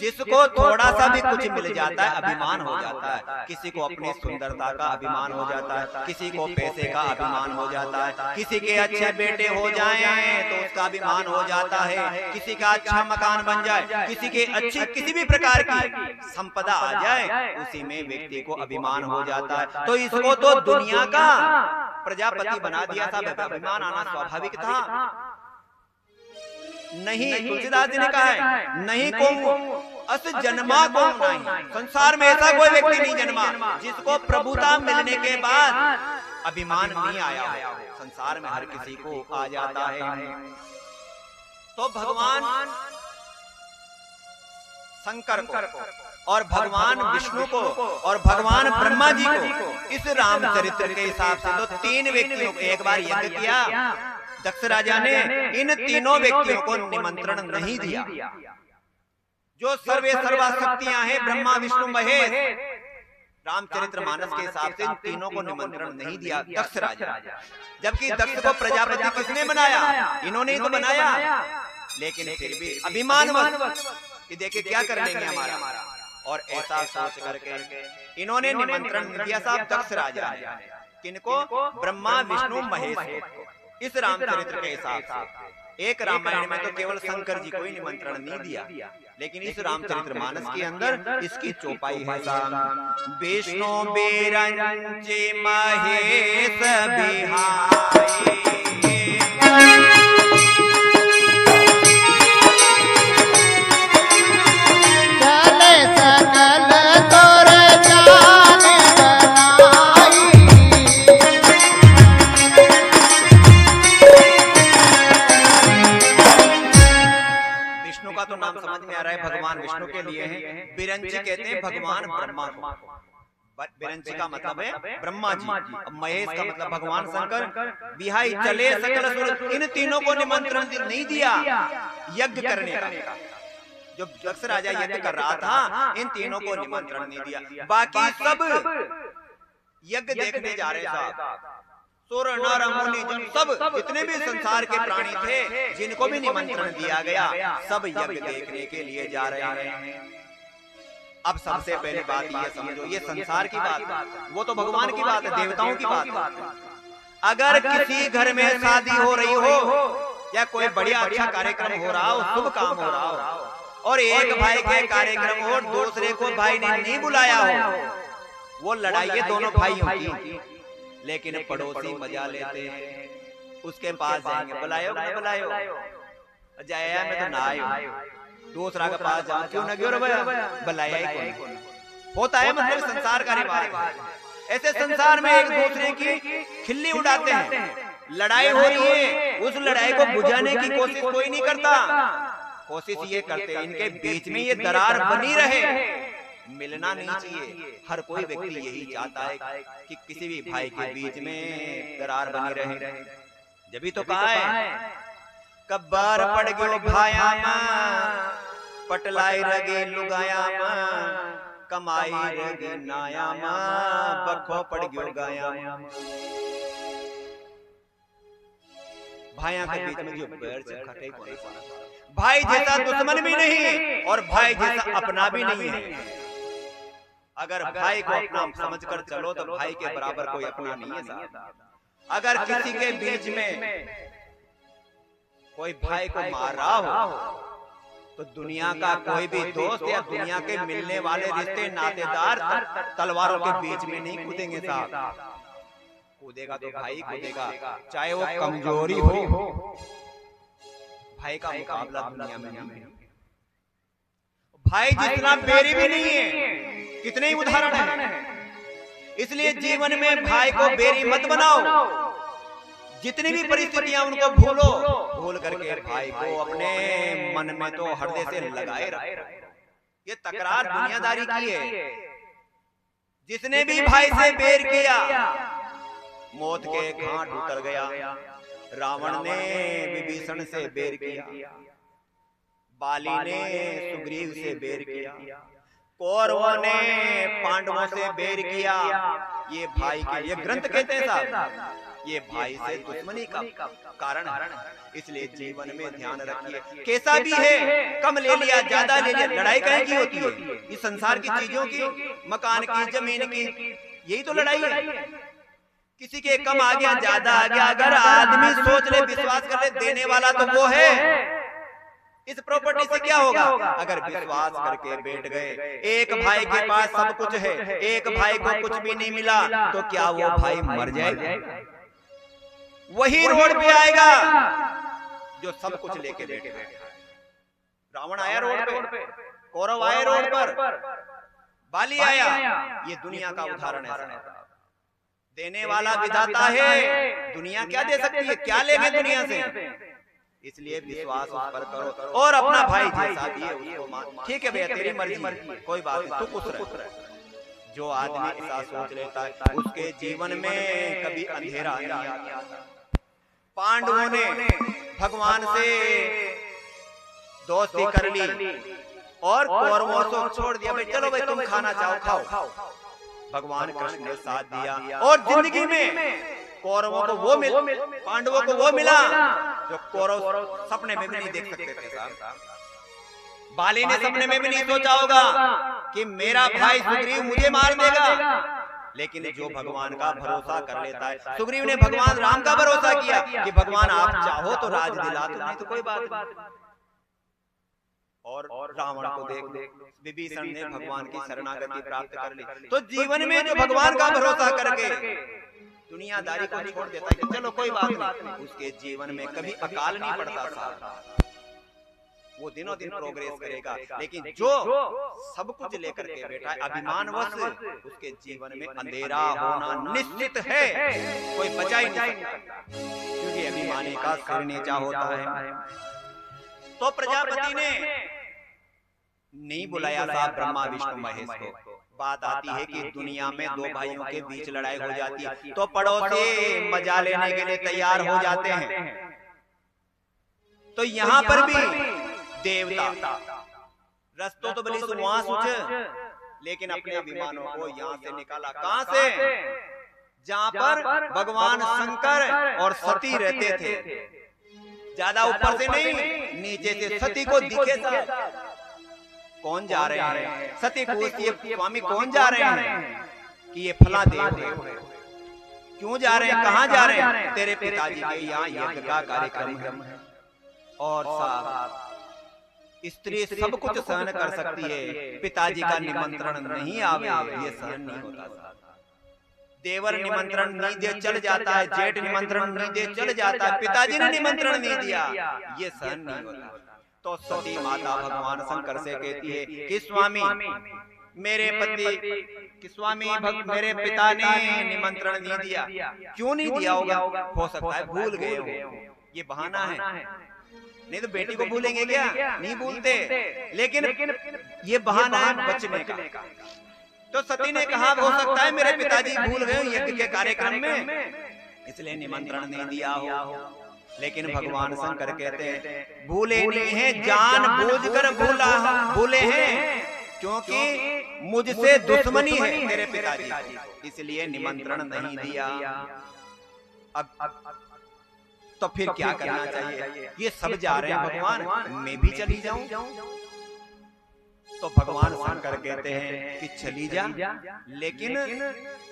जिसको थोड़ा सा भी कुछ मिल जाता है अभिमान हो जाता है। किसी को अपनी सुंदरता का अभिमान हो जाता है, किसी को पैसे का अभिमान हो जाता है, किसी के अच्छे बेटे हो जाएं तो उसका अभिमान हो जाता है, किसी का अच्छा मकान बन जाए, किसी के अच्छी किसी भी प्रकार की संपदा आ जाए, उसी में व्यक्ति को अभिमान हो जाता है। तो इसको तो दुनिया का प्रजापति बना दिया था, अभिमान आना स्वाभाविक था। नहीं, तुलसीदास जी ने कहा है नहीं को अस जन्मा को नहीं, संसार में ऐसा कोई व्यक्ति नहीं जन्मा जिसको प्रभुता मिलने के बाद अभिमान नहीं आया। संसार में हर किसी को आ जाता है। तो भगवान शंकर को और भगवान विष्णु को और भगवान ब्रह्मा जी को इस रामचरित्र के हिसाब से तो तीन व्यक्तियों को एक बार यज्ञ किया। दक्ष राजा ने इन तीनों व्यक्तियों को निमंत्रण नहीं दिया। जो सर्वे सर्वा शक्तियां हैं ब्रह्मा विष्णु महेश, रामचरित्र मानस के हिसाब से इन तीनों को निमंत्रण नहीं दिया दक्ष राजा। जबकि दक्ष को प्रजापति किसने बनाया? इन्होंने ही तो बनाया। लेकिन फिर भी अभिमानवश कि देखिए क्या कर लेंगे हमारा, और ऐसा सोच करके इन्होंने निमंत्रण दिया साहब दक्ष राजा ने। किनको? ब्रह्मा विष्णु महेश को। इस रामचरित्र के हिसाब से एक रामायण में तो केवल शंकर जी को ही निमंत्रण नहीं दिया, लेकिन इस रामचरित्र मानस के अंदर इसकी चौपाई है साहब। विष्णु बिरंचे महेश बिहाई, तो नाम समझ में आ रहा है भगवान विष्णु के लिए है। बिरंची कहते हैं भगवान ब्रह्मा को। बिरंची का मतलब है ब्रह्मा जी, महेश का मतलब भगवान शंकर। बिहाई चले सकल असुर, इन तीनों को निमंत्रण नहीं दिया यज्ञ करने का। जो दक्ष राजा यज्ञ कर रहा था इन तीनों को निमंत्रण नहीं दिया। बाकी सब यज्ञ देखने जा रहे साहब। सुर नर मुनि जन सब जितने भी संसार के प्राणी थे जिनको भी निमंत्रण दिया गया सब यज्ञ देखने के लिए जा रहे हैं। अब सबसे पहले बात ये समझो, ये संसार की बात है, वो तो भगवान की बात है, देवताओं की बात है। अगर किसी घर में शादी हो रही हो या कोई बढ़िया अच्छा कार्यक्रम हो रहा हो, शुभ काम हो रहा हो, और एक भाई के कार्यक्रम हो दूसरे को भाई ने नहीं बुलाया हो, वो लड़ाई है दोनों भाइयों की। लेकिन पड़ोसी मजा लेते हैं, उसके पास जाएंगे, बुलायो बुलायो, जाया मैं तो ना आयो, दूसरा के पास जाओ, क्यों न क्यों बुलाया ही कौन। होता है मतलब संसार का रिवाज। ऐसे संसार में एक दूसरे की खिल्ली उड़ाते हैं, लड़ाई हो रही है, उस लड़ाई को बुझाने की कोशिश कोई नहीं करता। कोशिश ये करते हैं इनके बीच में ये दरार बनी रहे, मिलना नहीं चाहिए। हर कोई व्यक्ति यही चाहता है कि किसी भी भाई के बीच में दरार बनी रहे। जब तो कहा है कब्बार पड़ गयो भाया मां, पटलाई रगे लुगाया मां, कमाई रगे नाया मां, बखो पड़ गयो गाया मां। भाइयों के बीच में जो बैर से खटे को, भाई जैसा दुश्मन भी नहीं और भाई जैसा अपना भी नहीं है। अगर भाई को अपना समझकर चलो तो भाई के बराबर कोई अपना नहीं है साहब। अगर किसी के बीच में कोई भाई को मार रहा हो तो दुनिया का कोई भी दोस्त या दुनिया के मिलने वाले रिश्ते नातेदार तलवारों के बीच में नहीं कूदेंगे साहब। कूदेगा तो भाई कूदेगा, चाहे वो कमजोरी हो। भाई का मुकाबला दुनिया में नहीं है। भाई जितना बेरी भी नहीं है, कितने ही उदाहरण हैं। इसलिए जीवन में भाई को बेरी मत बनाओ। जितनी भी परिस्थितियां उनको भूलो, भूल करके भाई को अपने मन में तो हृदय से लगाए रखो। ये तकरार दुनियादारी की है। जिसने भी भाई से बैर किया मौत के घाट उतर गया। रावण ने विभीषण से बैर किया, बाली ने सुग्रीव से बैर किया, कौरवों ने पांडवों से बैर किया। ये भाई के ये ग्रंथ कहते हैं साहब। ये भाई से दुश्मनी का कारण है। इसलिए जीवन में ध्यान रखिए, कैसा भी है, कम ले लिया ज्यादा ले लिया, लड़ाई काहे की होती है? इस संसार की चीजों की, मकान की, जमीन की, यही तो लड़ाई है। किसी के कम आ गया, ज्यादा आ गया, अगर आदमी सोच ले, विश्वास कर ले, देने वाला तो वो है। इस प्रॉपर्टी से क्या होगा? अगर विश्वास करके बैठ गए, एक भाई के पास सब कुछ है, एक भाई को कुछ भी नहीं मिला, तो क्या वो भाई मर जाएगा? वही रोड पे आएगा जो सब कुछ लेके बैठे हैं। रावण आया रोड पे, कौरव आए रोड पर, बाली आया। ये दुनिया का उदाहरण है। देने वाला विधाता है, दुनिया क्या दे सकती है? क्या लेंगे दुनिया से? इसलिए विश्वास उस पर करो और अपना भाई जैसा भी है उसको मान। ठीक है भैया, तेरी मर्जी, कोई बात नहीं, तू खुश रह। जो आदमी ऐसा सोच लेता है उसके जीवन में कभी अंधेरा नहीं आता। पांडवों ने भगवान से दोस्ती कर ली और कौरवों को छोड़ दिया। भाई चलो भाई, तुम खाना चाहो खाओ। भगवान कृष्ण ने साथ दिया और जिंदगी में कौरवों को वो मिला, पांडवों को वो मिला जो कौरव सपने में भी नहीं देख सकते थे साहब। बाली ने सपने में भी नहीं सोचा होगा कि मेरा भाई सुग्रीव मुझे मार देगा। लेकिन जो भगवान का भरोसा कर लेता है, सुग्रीव ने भगवान राम का भरोसा किया कि भगवान आप चाहो तो राज दिला दो, नहीं तो कोई बात नहीं। और रावण को देख, विभीषण ने भगवान की शरणागति प्राप्त कर ली। तो जीवन में जो भगवान का भरोसा करके दुनियादारी को छोड़ देता है कि चलो कोई बात नहीं, उसके जीवन में कभी अकाल नहीं पड़ता साहब। वो दिनों दिन प्रोग्रेस करेगा। लेकिन जो सब कुछ लेकर के बैठा है अभिमानवश, उसके जीवन में अंधेरा होना निश्चित है, कोई बचा ही नहीं सकता, क्योंकि अभिमानी का सिर नीचा होता है। तो प्रजापति ने नहीं बुलाया साहब ब्रह्मा विष्णु महेश को। बात आती है कि दुनिया में दो भाइयों के बीच लड़ाई हो जाती है तो पड़ोसी मजा लेने के लिए तैयार हो जाते हैं। तो यहाँ पर भी देवता रस्तों तो बली वहां सोच, लेकिन अपने विमानों को यहाँ से निकाला। कहां से? जहां पर भगवान शंकर और सती रहते थे। ज्यादा ऊपर से नहीं, नीचे से सती को दिखे साहब कौन जा रहे हैं। सती पूछती है, स्वामी कौन जा रहे हैं? कि ये फला देव है। क्यों जा रहे हैं, कहाँ जा रहे हैं? तेरे पिताजी के यहाँ यज्ञ का कार्यक्रम है। और साहब स्त्री सब कुछ सहन कर सकती है, पिताजी का निमंत्रण नहीं आवे ये सहन नहीं होता। देवर निमंत्रण नहीं दे चल जाता है, जेठ निमंत्रण नहीं दे चल जाता है, पिताजी ने निमंत्रण नहीं दिया, ये सहन नहीं होता। तो सती माता भगवान शंकर से कहती है कि स्वामी मेरे पति कि स्वामी मेरे पिता ने निमंत्रण नहीं दिया। क्यों नहीं दिया होगा? हो सकता है भूल गए हो, ये बहाना है। नहीं तो बेटी को भूलेंगे क्या? नहीं भूलते, लेकिन ये बहाना है बचने का। तो सती ने कहा हो सकता है मेरे पिताजी भूल गए यज्ञ के कार्यक्रम में, इसलिए निमंत्रण नहीं दिया हो। लेकिन भगवान शंकर कहते हैं भूले नहीं है, जानबूझकर भूले हैं, क्योंकि मुझसे दुश्मनी है मेरे पिताजी, इसलिए निमंत्रण नहीं दिया। अब तो फिर क्या करना चाहिए? ये सब जा रहे हैं भगवान, मैं भी चली जाऊं? तो भगवान शंकर कहते हैं कि चली जा, लेकिन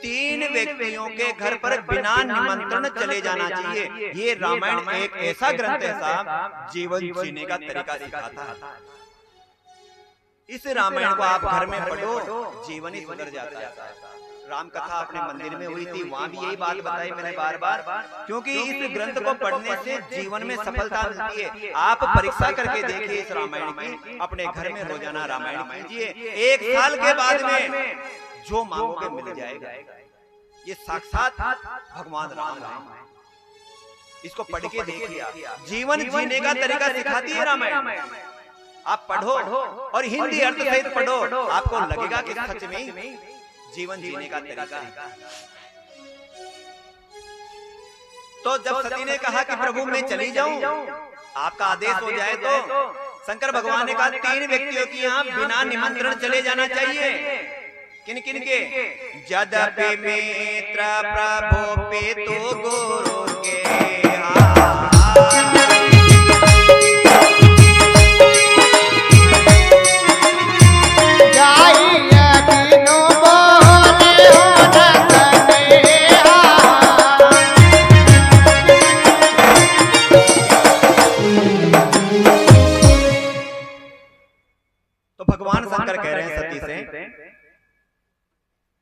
3 व्यक्तियों के घर पर बिना निमंत्रण चले जाना चाहिए। ये रामायण एक ऐसा ग्रंथ है साहब, जीवन जीने का तरीका सिखाता है। इस रामायण को आप घर में पढ़ो, जीवन ही सुधर जाता है। राम कथा अपने मंदिर में हुई थी, वहां भी यही बात बताई मैंने बार बार, क्योंकि इस ग्रंथ को पढ़ने से जीवन में सफलता मिलती है। आप परीक्षा करके देखिए इस रामायण की, अपने घर में रोजाना रामायण कीजिए, 1 साल के बाद में जो मांगोगे मिल जाएगा। ये साक्षात भगवान राम है, इसको पढ़ के देखिए, जीवन जीने का तरीका सिखाती है रामायण। आप पढ़ो और हिंदी अर्थ सहित पढ़ो, आपको लगेगा कि सच में जीवन जीने का तरीका है। तो जब सती ने कहा कि प्रभु मैं चली जाऊं, आपका आदेश हो जाए, तो शंकर भगवान ने कहा 3 व्यक्तियों की यहाँ बिना निमंत्रण चले जाना चाहिए। किन किन के? यद्यपि मित्र प्रभु पितु गुरु के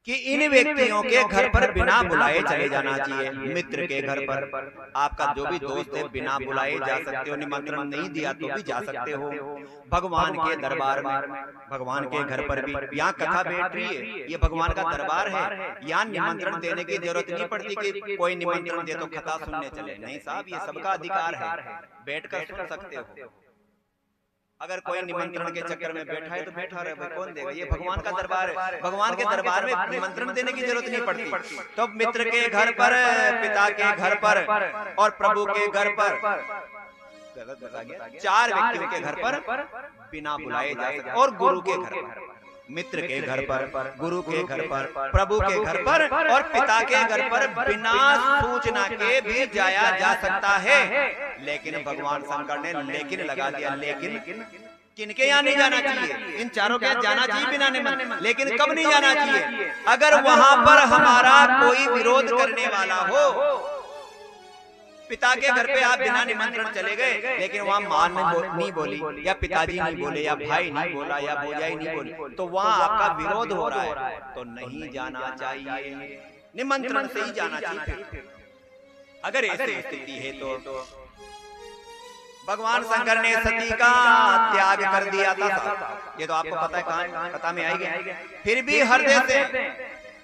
कि इन व्यक्तियों के घर पर बिना बुलाए चले जाना चाहिए। मित्र के घर पर आपका जो भी दोस्त है बिना बुलाए जा सकते हो, निमंत्रण नहीं दिया तो भी जा सकते हो। भगवान के दरबार में, भगवान के घर पर भी, यहाँ कथा बैठ रही है, ये भगवान का दरबार है, यहाँ निमंत्रण देने की जरूरत नहीं पड़ती कि कोई निमंत्रण दे तो कथा सुनने चले। नहीं साहब, ये सबका अधिकार है, बैठकर सुन सकते हो। अगर कोई निमंत्रण के चक्कर में बैठा है तो बैठा रहे भाई, कौन देगा? ये भगवान का दरबार है, भगवान के दरबार में निमंत्रण देने की जरूरत नहीं पड़ती। तो मित्र के घर पर, पिता के घर पर और प्रभु के घर पर, गलत बता गया, 4 व्यक्तियों के घर पर बिना बुलाए जा सकते। और गुरु के घर पर, मित्र के घर पर, गुरु के घर पर, प्रभु के घर पर और पिता के घर पर बिना सूचना के भी जाया जा सकता है। लेकिन भगवान शंकर ने लेकिन लगा दिया। लेकिन किनके यहाँ नहीं जाना चाहिए? इन चारों के यहाँ जाना चाहिए बिना निमंत्रण। लेकिन कब नहीं जाना चाहिए? अगर वहां पर हमारा कोई विरोध करने वाला हो। पिता के घर पे आप बिना निमंत्रण चले गए, लेकिन वहाँ माँ नहीं बोली या पिताजी नहीं बोले या भाई नहीं बोला या भौजाई नहीं बोली, तो वहाँ आपका विरोध हो रहा है, तो नहीं जाना चाहिए, निमंत्रण से ही जाना चाहिए। अगर ऐसी स्थिति है तो भगवान शंकर ने सती का त्याग कर दिया था। ये तो आपको पता है, कहाँ कथा में आएगी। फिर भी हृदय से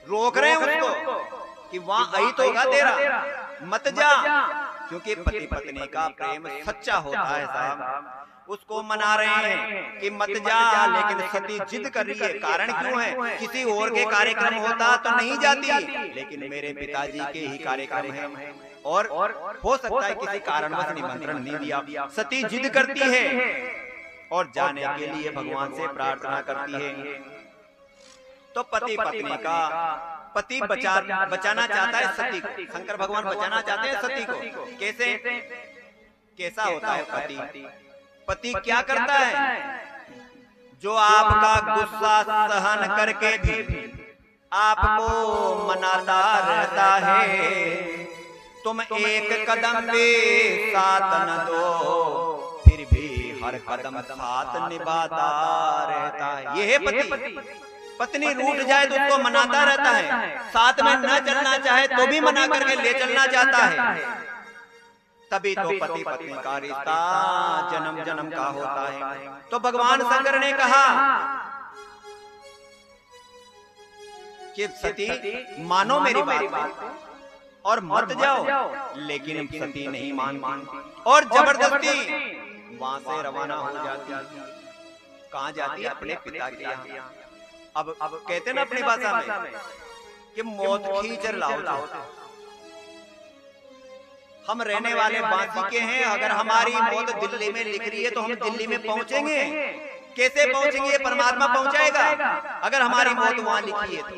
रोक रहे हैं उसको कि वहां अहित होगा तेरा, मत जा। क्योंकि पति पत्नी का प्रेम सच्चा होता है साहब। उसको मना रहे हैं कि मत जा, लेकिन सती जिद कर रही है। कारण क्यों है? किसी और के कार्यक्रम होता तो नहीं जाती, लेकिन मेरे पिताजी के ही कार्यक्रम है और हो सकता है किसी कारणवश निमंत्रण नहीं दिया। सती जिद करती है और जाने के लिए भगवान से प्रार्थना करती है। तो पति पत्नी का, पति बचाना चाहता है सती को, शंकर भगवान बचाना चाहते हैं सती को। कैसे? कैसा होता है पति? पति क्या करता है? जो आपका गुस्सा सहन करके भी आपको मनाता रहता है। तुम एक कदम भी साथ न दो, फिर भी हर कदम साथ निभाता रहता है। ये है पति। पत्नी रूठ जाए तो उसको मनाता रहता है, साथ में न चलना चाहे तो भी मना करके ले चलना चाहता है। तभी तो पति पत्नी का रिश्ता जन्म जन्म का होता है। तो भगवान शंकर ने कहा कि सती मानो मेरी बात और मत जाओ, लेकिन सती नहीं मानती और जबरदस्ती वहां से रवाना हो जाती। कहाँ जाती है? अपने पिता के यहाँ। अब कहते ना अपनी भाषा में कि मौत खींच लाओ। हम रहने वाले बांसी के हैं, अगर हमारी मौत दिल्ली में लिख रही है तो हम दिल्ली में पहुंचेंगे। कैसे पहुंचेंगे? परमात्मा पहुंचाएगा। अगर हमारी मौत वहां लिखी है तो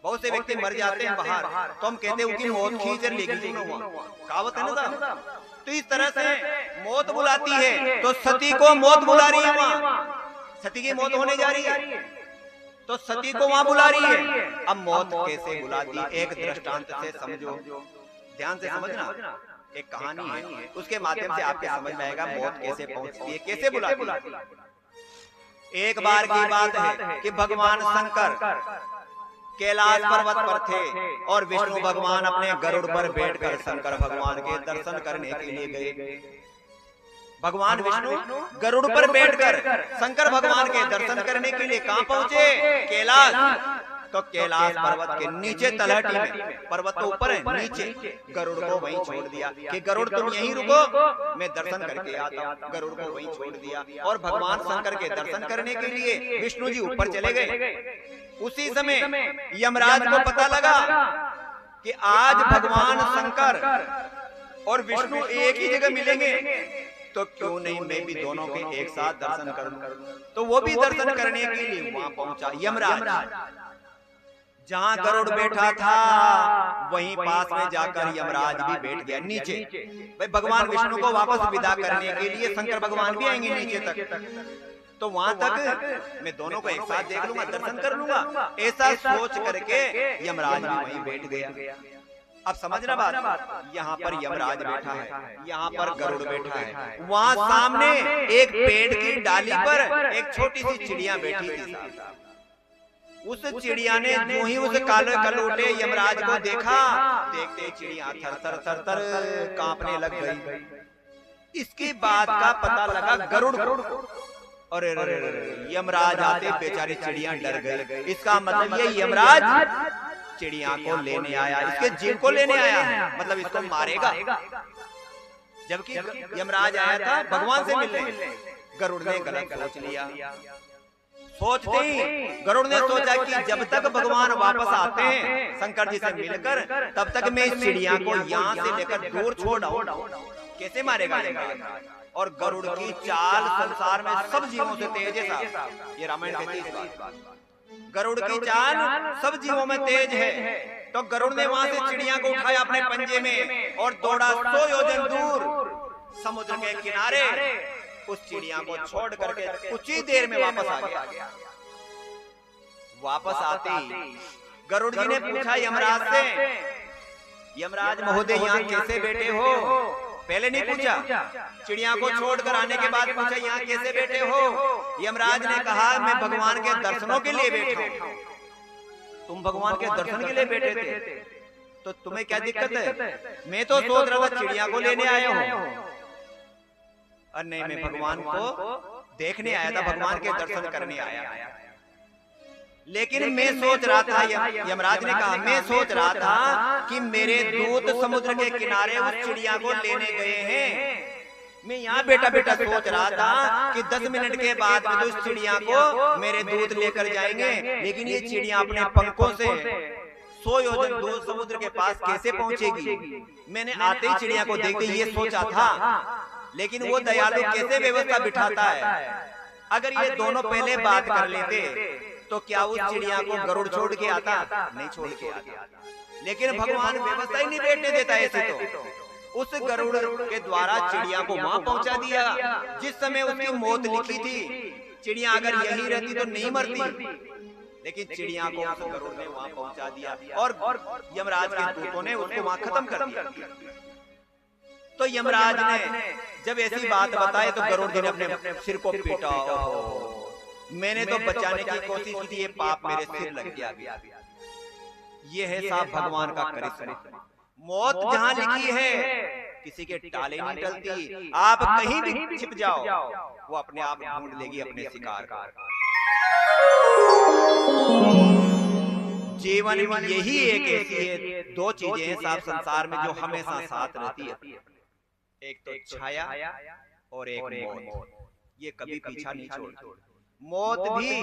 बहुत से व्यक्ति मर जाते हैं बाहर, तो हम कहते हैं उनकी मौत खींच लेगी, कहावत है ना साहब। तो इस तरह से मौत बुलाती है, तो सती को मौत बुला रही है। वहां सती की मौत होने जा रही है, तो सती को वहां बुला रही है। अब मौत कैसे बुलाती? एक दृष्टांत से समझो, ध्यान से समझना। एक कहानी है, उसके माध्यम से आपके समझ में आएगा मौत कैसे पहुंचती है, कैसे बुलाती है। एक बार की बात है कि भगवान शंकर कैलाश पर्वत पर थे और विष्णु भगवान अपने गरुड़ पर बैठकर शंकर भगवान के दर्शन करने के लिए गए। भगवान विष्णु गरुड़ पर बैठकर शंकर भगवान के दर्शन करने के लिए कहाँ पहुंचे? कैलाश। तो कैलाश पर्वत के नीचे तलहटी में, पर्वत तो ऊपर है, नीचे गरुड़ को वहीं छोड़ दिया कि गरुड़ तुम यहीं रुको, मैं दर्शन करके आता हूँ। गरुड़ को वहीं छोड़ दिया और भगवान शंकर के दर्शन करने के लिए विष्णु जी ऊपर चले गए। उसी समय यमराज को पता लगा कि आज भगवान शंकर और विष्णु एक ही जगह मिलेंगे, तो क्यों नहीं मैं भी दोनों के एक साथ दर्शन करूं। तो वो भी दर्शन करने के लिए वहां पहुंचा यमराज। जहां गरुड़ बैठा था वहीं पास में जाकर यमराज भी बैठ गया नीचे। भाई भगवान विष्णु को वापस विदा करने के लिए शंकर भगवान भी आएंगे नीचे तक, तो वहां तक मैं दोनों को एक साथ देख लूंगा, दर्शन कर लूंगा, ऐसा सोच करके यमराज भी वहीं बैठ गया। अब समझना बात, यहाँ पर यमराज बैठा है, यहाँ पर गरुड़ बैठा है, वहां सामने एक पेड़ की डाली पर एक छोटी सी चिड़िया बैठी थी। उस चिड़िया ने जो ही उस काले कलोटे यमराज को देखा, देखते ही चिड़िया थर थर थर थर कांपने लग गई। इसकी बात का पता लगा गरुड़ और यमराज आते बेचारी चिड़िया डर गई। इसका मतलब ये यमराज चिड़िया को लेने आया, इसके जीव को लेने आया है, मतलब इसको मारेगा। जबकि यमराज आया था भगवान से मिलने, गरुड़ ने गलत सोच लिया। सोचते ही गरुड़ ने सोचा कि जब तक भगवान वापस आते हैं शंकर जी से मिलकर, तब तक मैं इस चिड़िया को यहाँ से लेकर दूर छोड़ आऊं। कैसे मारेगा यमराज? और गरुड़ की चाल संसार में सब जीवों से तेज है साहब, ये रामायण कहती है। गरुड़ की चाल सब जीवों में तेज है। तो गरुड़ ने वहां से चिड़िया को उठाया अपने पंजे में और दौड़ा 100 योजन दूर समुद्र के किनारे। उस चिड़िया को छोड़ करके कुछ ही देर में वापस आ गया। वापस आते ही गरुड़ जी ने पूछा यमराज से, यमराज महोदय यहाँ कैसे बैठे हो? पहले नहीं पूछा, चिड़िया को छोड़कर आने के बाद पूछा यहाँ कैसे बैठे हो? यमराज ने कहा मैं भगवान के दर्शनों के लिए बैठा हूँ। तुम भगवान के दर्शन के लिए बैठे थे, तो तुम्हें क्या दिक्कत है? मैं तो सोच रहा था चिड़िया को लेने आया हूँ। और नहीं, मैं भगवान को देखने आया था, भगवान के दर्शन करने आया। लेकिन मैं सोच रहा था, यमराज ने कहा, मैं सोच रहा था कि मेरे दूत समुद्र के किनारे उस चिड़िया को लेने गए हैं। मैं यहाँ बेटा बेटा सोच रहा था कि 10 मिनट के बाद में तो उस चिड़िया को मेरे दूत लेकर जाएंगे, लेकिन ये चिड़िया अपने पंखों से 100 योजन दूर समुद्र के पास कैसे पहुंचेगी? मैंने आते ही चिड़िया को देखते ये सोचा था, लेकिन वो दयालु कैसे व्यवस्था बिठाता है। अगर ये दोनों पहले बात कर लेते तो क्या उस चिड़िया को गरुड़ छोड़ के आता? नहीं छोड़ के आता। लेकिन भगवान व्यवस्था ही नहीं बैठने देता ऐसे। तो उस गरुड़ के द्वारा चिड़िया को वहां पहुंचा दिया जिस समय उसकी मौत लिखी थी। चिड़िया अगर यही रहती तो नहीं मरती, लेकिन चिड़िया को उस गरुड़ ने वहां पहुंचा दिया और यमराज के दूतों ने उसको वहां खत्म कर दिया। तो यमराज ने जब ऐसी बात बताई तो गरुड़ जी ने अपने सिर को पीटा, मैंने तो बचाने की कोशिश की थी, ये पाप मेरे सिर लग गया। ये है साहब भगवान का करिश्मा। मौत जहां लिखी है किसी के टाले नहीं टलती। आप कहीं भी छिप जाओ, वो अपने आप ढूंढ लेगी अपने शिकार का। जीवन में यही एक ऐसी है, 2 चीजें हैं साहब संसार में जो हमेशा साथ रहती है, एक तो छाया और एक मौत। ये कभी पीछा नहीं छोड़ती। मौत भी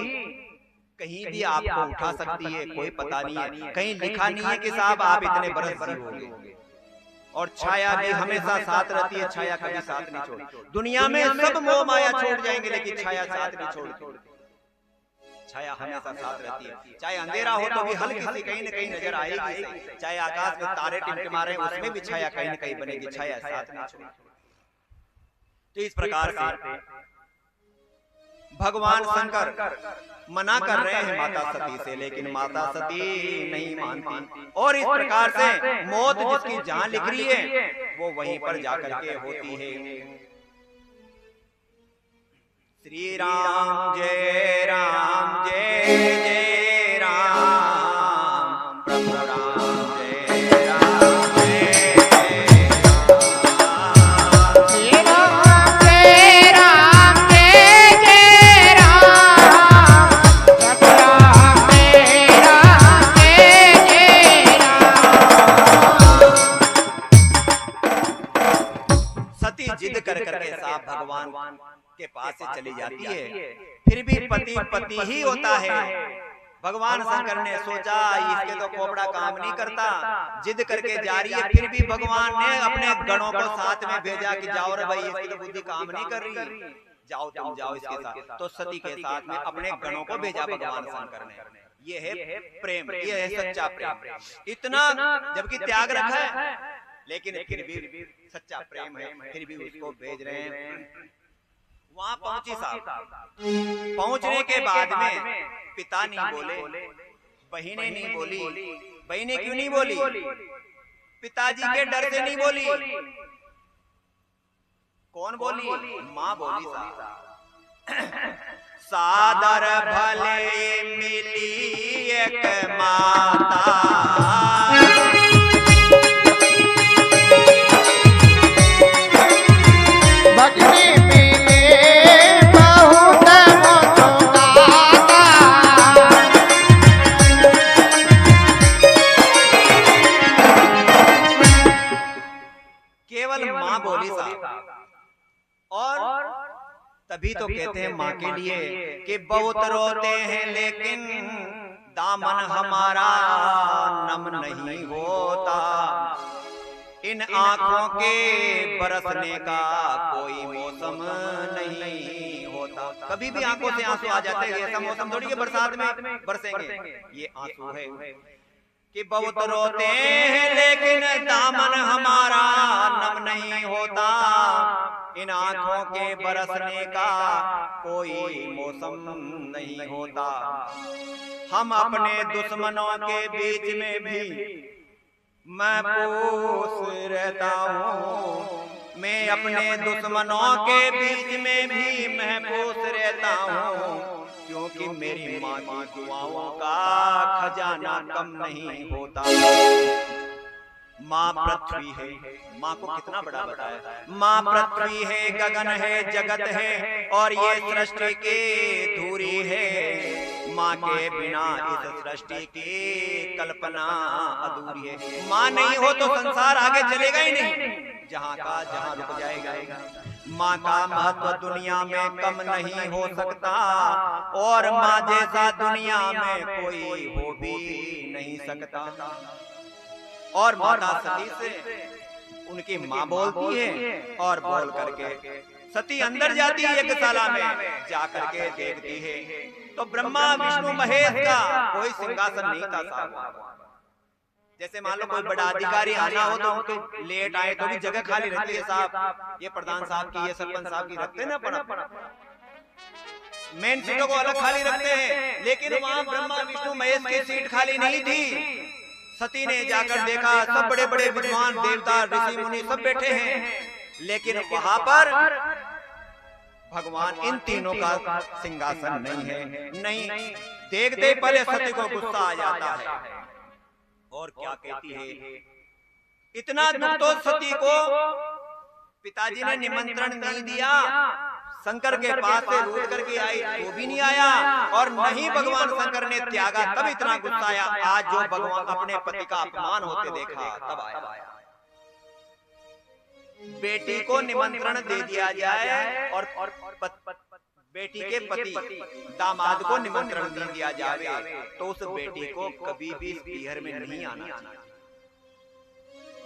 कहीं भी आपको उठा सकती है, कोई पता नहीं है, कहीं लिखा नहीं है कि साहब आप इतने बरस जियोगे। और छाया भी हमेशा साथ रहती है, छाया कभी साथ नहीं छोड़ती। दुनिया में सब मोह माया छोड़ जाएंगे, लेकिन छाया साथ नहीं छोड़ती। छाया हमेशा साथ रहती है। चाहे अंधेरा हो तो भी हल्की सी कहीं न कहीं नजर आएगी, चाहे आकाश में तारे टिमटिमा रहे उसमें भी छाया कहीं न कहीं बनेगी, छाया साथ नहीं छोड़ती। तो इस प्रकार से भगवान शंकर मना कर रहे हैं माता सती से, लेकिन माता सती नहीं मानती। और इस प्रकार से मौत जिसकी जहां लिख रही है वो वहीं पर जाकर के होती है। श्री राम जय राम जय जय राम, प्रभु राम जय राम जय जय राम, श्री राम जय राम जय जय राम, प्रभु राम जय राम जय जय राम। सती जिद कर करके साहब भगवान के पास से चली जाती है, फिर भी पति ही होता है। भगवान शंकर ने सोचा इसके तो खोपड़ा काम नहीं करता, जिद करके जा रही है, फिर भी भगवान ने अपने गणों को साथ में भेजा कि जाओ रे भाई, इसकी तो बुद्धि काम नहीं कर रही, जाओ तुम जाओ इसके साथ। तो सती के साथ में अपने गणों को भेजा भगवान शंकर ने। ये है प्रेम, ये है सच्चा प्रेम। इतना जबकि त्याग रखा है लेकिन फिर भी सच्चा प्रेम है, फिर भी उसको भेज रहे हैं। वहां पहुंची साहब, पहुंचने के बाद में पिता नहीं बोले, बहनें नहीं बोली। बहनें क्यों नहीं बोली? पिताजी के डर से नहीं बोली। कौन बोली? माँ बोली साहब। सादर भले मिली एक माता, भक्ति मिले बहुत मुस्काता, केवल माँ बोली साहब। और तभी तो कहते हैं माँ के लिए कि बहुत रोते हैं लेकिन दामन हमारा नम नहीं होता, इन आंखों के बरसने का कोई मौसम नहीं होता। कभी भी आंखों से आंसू आ जाते हैं, ऐसा मौसम थोड़ी कि बरसात में बरसेंगे। ये आंसू है कि बहुत रोते हैं लेकिन दामन हमारा नम नहीं होता, इन आंखों के बरसने का कोई मौसम नहीं होता। हम अपने दुश्मनों के बीच में भी महफूज रहता हूँ, मैं अपने दुश्मनों के बीच में भी महफूज रहता हूँ, क्योंकि मेरी माँ की दुआओं का खजाना कम नहीं होता। माँ पृथ्वी है, माँ को कितना बड़ा बताया। माँ पृथ्वी है, गगन है, जगत है और ये सृष्टि की धूरी है। माँ के बिना इस सृष्टि की कल्पना अधूरी है। माँ नहीं हो तो संसार आगे चलेगा ही नहीं, जहाँ का जहाँ रुक जाएगा। माँ का महत्व दुनिया में कम नहीं हो सकता और माँ जैसा दुनिया में कोई हो भी नहीं सकता। और माता सती से उनकी माँ बोलती है और बोल करके सती अंदर जाती है यज्ञशाला में, जा करके देखती है तो ब्रह्मा विष्णु महेश का कोई सिंहासन नहीं था साहब। जैसे मान लो कोई बड़ा अधिकारी आना हो तो उनको लेट आए तो भी जगह खाली रहती है साहब। ये प्रधान साहब की, ये सरपंच साहब की रखते हैं ना, पड़ा मेन सीटों को अलग खाली रखते हैं, लेकिन वहाँ ब्रह्मा विष्णु महेश की सीट खाली नहीं थी। सती ने जाकर देखा, सब बड़े बड़े विद्वान देवता ऋषि मुनि सब बैठे हैं, लेकिन वहां पर भगवान इन तीनों का सिंहासन नहीं है। नहीं देखते पहले सती को गुस्सा आ जाता है और क्या कहती है, इतना दुख तो सती को पिताजी ने निमंत्रण नहीं दिया, शंकर के पास से रूठ करके आई वो भी नहीं आया, और नहीं भगवान शंकर ने त्यागा तब इतना गुस्सा आया। आज जो भगवान अपने पति का अपमान होते देखा तब आया। बेटी को निमंत्रण दे दिया जाए और बेटी के पति दामाद को निमंत्रण दे दिया जाए तो उस बेटी को कभी भी इस पीहर में नहीं आना चाहिए,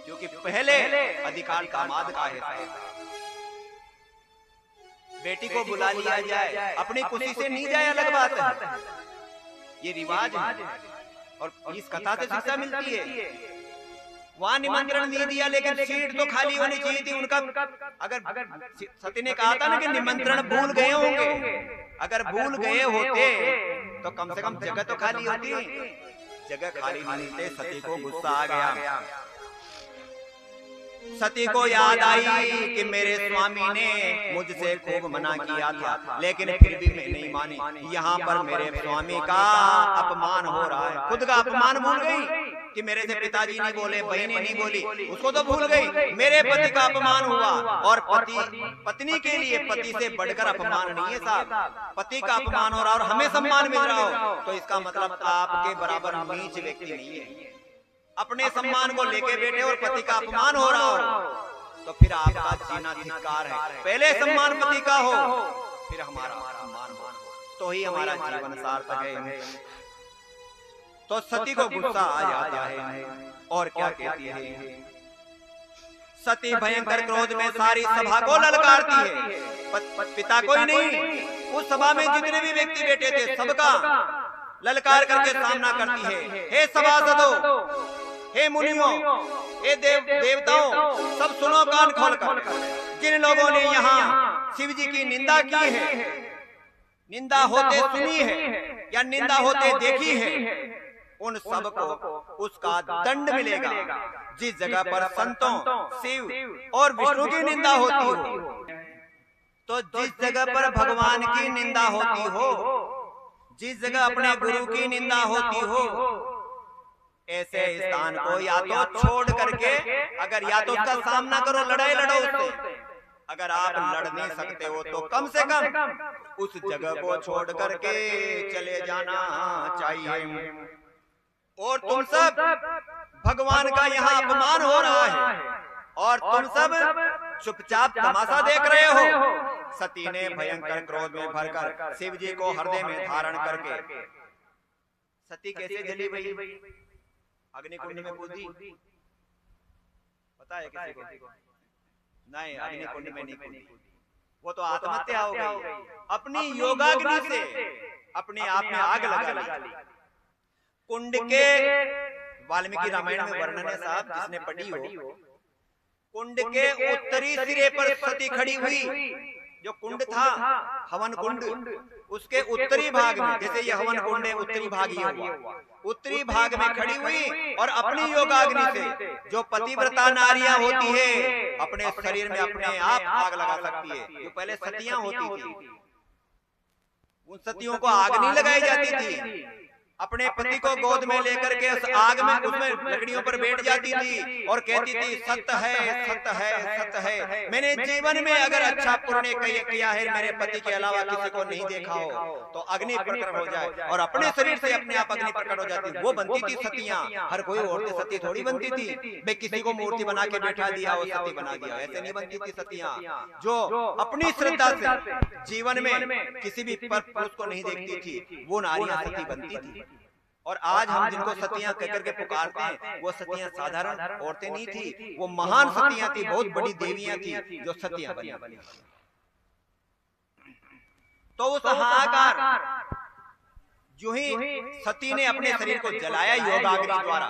क्योंकि पहले अधिकार दामाद का है। बेटी को बुला लिया जाए, अपनी खुशी से नहीं जाए अलग बात है, ये रिवाज है और इस कथा से शिक्षा मिलती है। वहां निमंत्रण नहीं दिया लेकिन सीट तो खाली होनी चाहिए थी उनका। अगर सती ने कहा था ना कि निमंत्रण भूल गए होंगे, अगर भूल गए होते तो कम से कम जगह तो खाली होती। जगह खाली नहीं थे, सती को गुस्सा आ गया। सती को याद आई कि मेरे स्वामी ने मुझसे खूब मना किया था, लेकिन फिर भी मैं नहीं मानी। यहाँ पर मेरे स्वामी का अपमान हो रहा है। खुद का अपमान भूल गई कि मेरे से पिताजी नहीं बोले, बहनें नहीं बोली, उसको तो भूल गई। मेरे पति का अपमान हुआ, और पत्नी के लिए पति से बढ़कर अपमान नहीं है साहब। पति का अपमान हो रहा और हमें सम्मान मिल रहा हो तो इसका मतलब आपके बराबर नीच व्यक्ति नहीं है। अपने सम्मान को लेके बैठे और पति का अपमान हो रहा हो तो फिर आपका जीना धिक्कार है। पहले सम्मान पति का हो, फिर हमारा सम्मान हो, तो ही हमारा जीवन सार्थक है। तो सती को गुस्सा आ जाता है और क्या कहती है, सती भयंकर क्रोध में सारी सभा को ललकारती है। पिता कोई नहीं, उस सभा में जितने भी व्यक्ति बैठे थे सबका ललकार करके सामना करती है। हे सभासदों, हे मुनियों, हे देवताओं, सब सुनो कान खोलकर। जिन लोगों ने यहाँ शिव जी की निंदा की है, निंदा होते सुनी है या निंदा होते देखी है, उन सबको उसका दंड मिलेगा। जिस जगह पर संतों, शिव और विष्णु की निंदा होती हो, तो जिस जगह पर भगवान की निंदा होती हो, जिस जगह अपने गुरु की निंदा होती हो, ऐसे स्थान को या तो छोड़ करके, अगर या तो उसका सामना करो, लड़ाई लड़ो उससे। अगर आप लड़ नहीं सकते हो तो कम से कम उस जगह को छोड़ करके चले जाना चाहिए। और तुम सब, भगवान का यहाँ अपमान हो रहा है और तुम सब चुपचाप तमाशा देख रहे हो। सती ने भयंकर क्रोध में भरकर शिव जी को हृदय में धारण करके, सती कैसे जली भाई? अग्निकुंड में कूदी, पता है किसी को? नहीं, अग्निकुंड में नहीं कूदी, वो तो आत्महत्या हो गई। अपनी योगाग्नि से अपने आप में आग लगा ली। कुंड के वाल्मीकि रामायण में वर्णन है साहब, जिसने पढ़ी हो, कुंड के उत्तरी सिरे पर सती खड़ी हुई। जो कुंड था, हवन कुंड, उसके उत्तरी भाग में, जैसे ये हवन कुंड है, उत्तरी भाग ही हुआ, उत्तरी भाग में खड़ी हुई और अपनी योगाग्नि से, जो पतिव्रता नारियां होती है, अपने शरीर में अपने आप आग लगा सकती है। जो पहले सतियां होती थी, उन सतियों को आग नहीं लगाई जाती थी, अपने पति को गोद में लेकर के उस आग में, उसमें लकड़ियों पर बैठ जाती थी और कहती थी, सत्य है, सत्य है, सत्य है। मैंने जीवन में अगर अच्छा पुण्य किया है, मेरे पति के अलावा किसी को नहीं देखा हो, तो अग्नि प्रकट हो जाए और अपने शरीर से अपने आप अग्नि प्रकट हो जाती। वो बनती थी सतियां। हर कोई औरतें सती थोड़ी बनती थी, मैं किसी को मूर्ति बना के बैठा दिया और सती बना दिया, ऐसे नहीं बनती थी सतियां। जो अपनी श्रद्धा से जीवन में किसी भी पुरुष को नहीं देखती थी, वो नारियां सती बनती थी। और आज हम जिनको सतियां कहकर के पुकारते हैं, वो सतियां साधारण औरतें नहीं थी, वो महान सतियां थी, बहुत बड़ी देवियां थी जो सतियां बनी। तो उस हाहाकार, जो ही सती ने अपने शरीर को जलाया योगाग्नि द्वारा,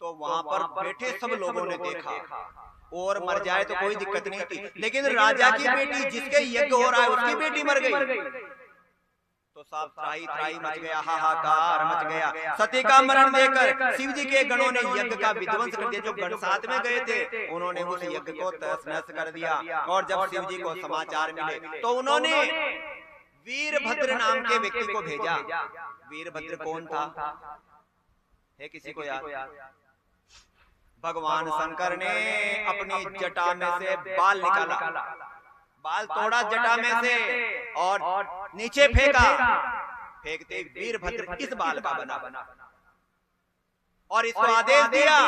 तो वहां पर बैठे सब लोगों ने देखा। और मर जाए तो कोई दिक्कत नहीं थी, लेकिन राजा की बेटी, जिसके यज्ञ हो रहा है, उसकी बेटी मर गई, तो सब त्राही मच गया, हाहाकार मच गया। सती का मरण देकर शिव जी के गणों ने यज्ञ का विध्वंस कर दिया। जो गण साथ में गए थे, उन्होंने उस यज्ञ को तहस नहस कर दिया। और जब शिव जी को समाचार मिले, तो उन्होंने वीरभद्र नाम के व्यक्ति को भेजा। वीरभद्र कौन था, है किसी को याद? भगवान शंकर ने अपनी जटा में से बाल निकाला, बाल तोड़ा जटा में से और नीचे फेंका। फेंकते वीरभद्र इस बाल का बना और इसको आदेश दिया,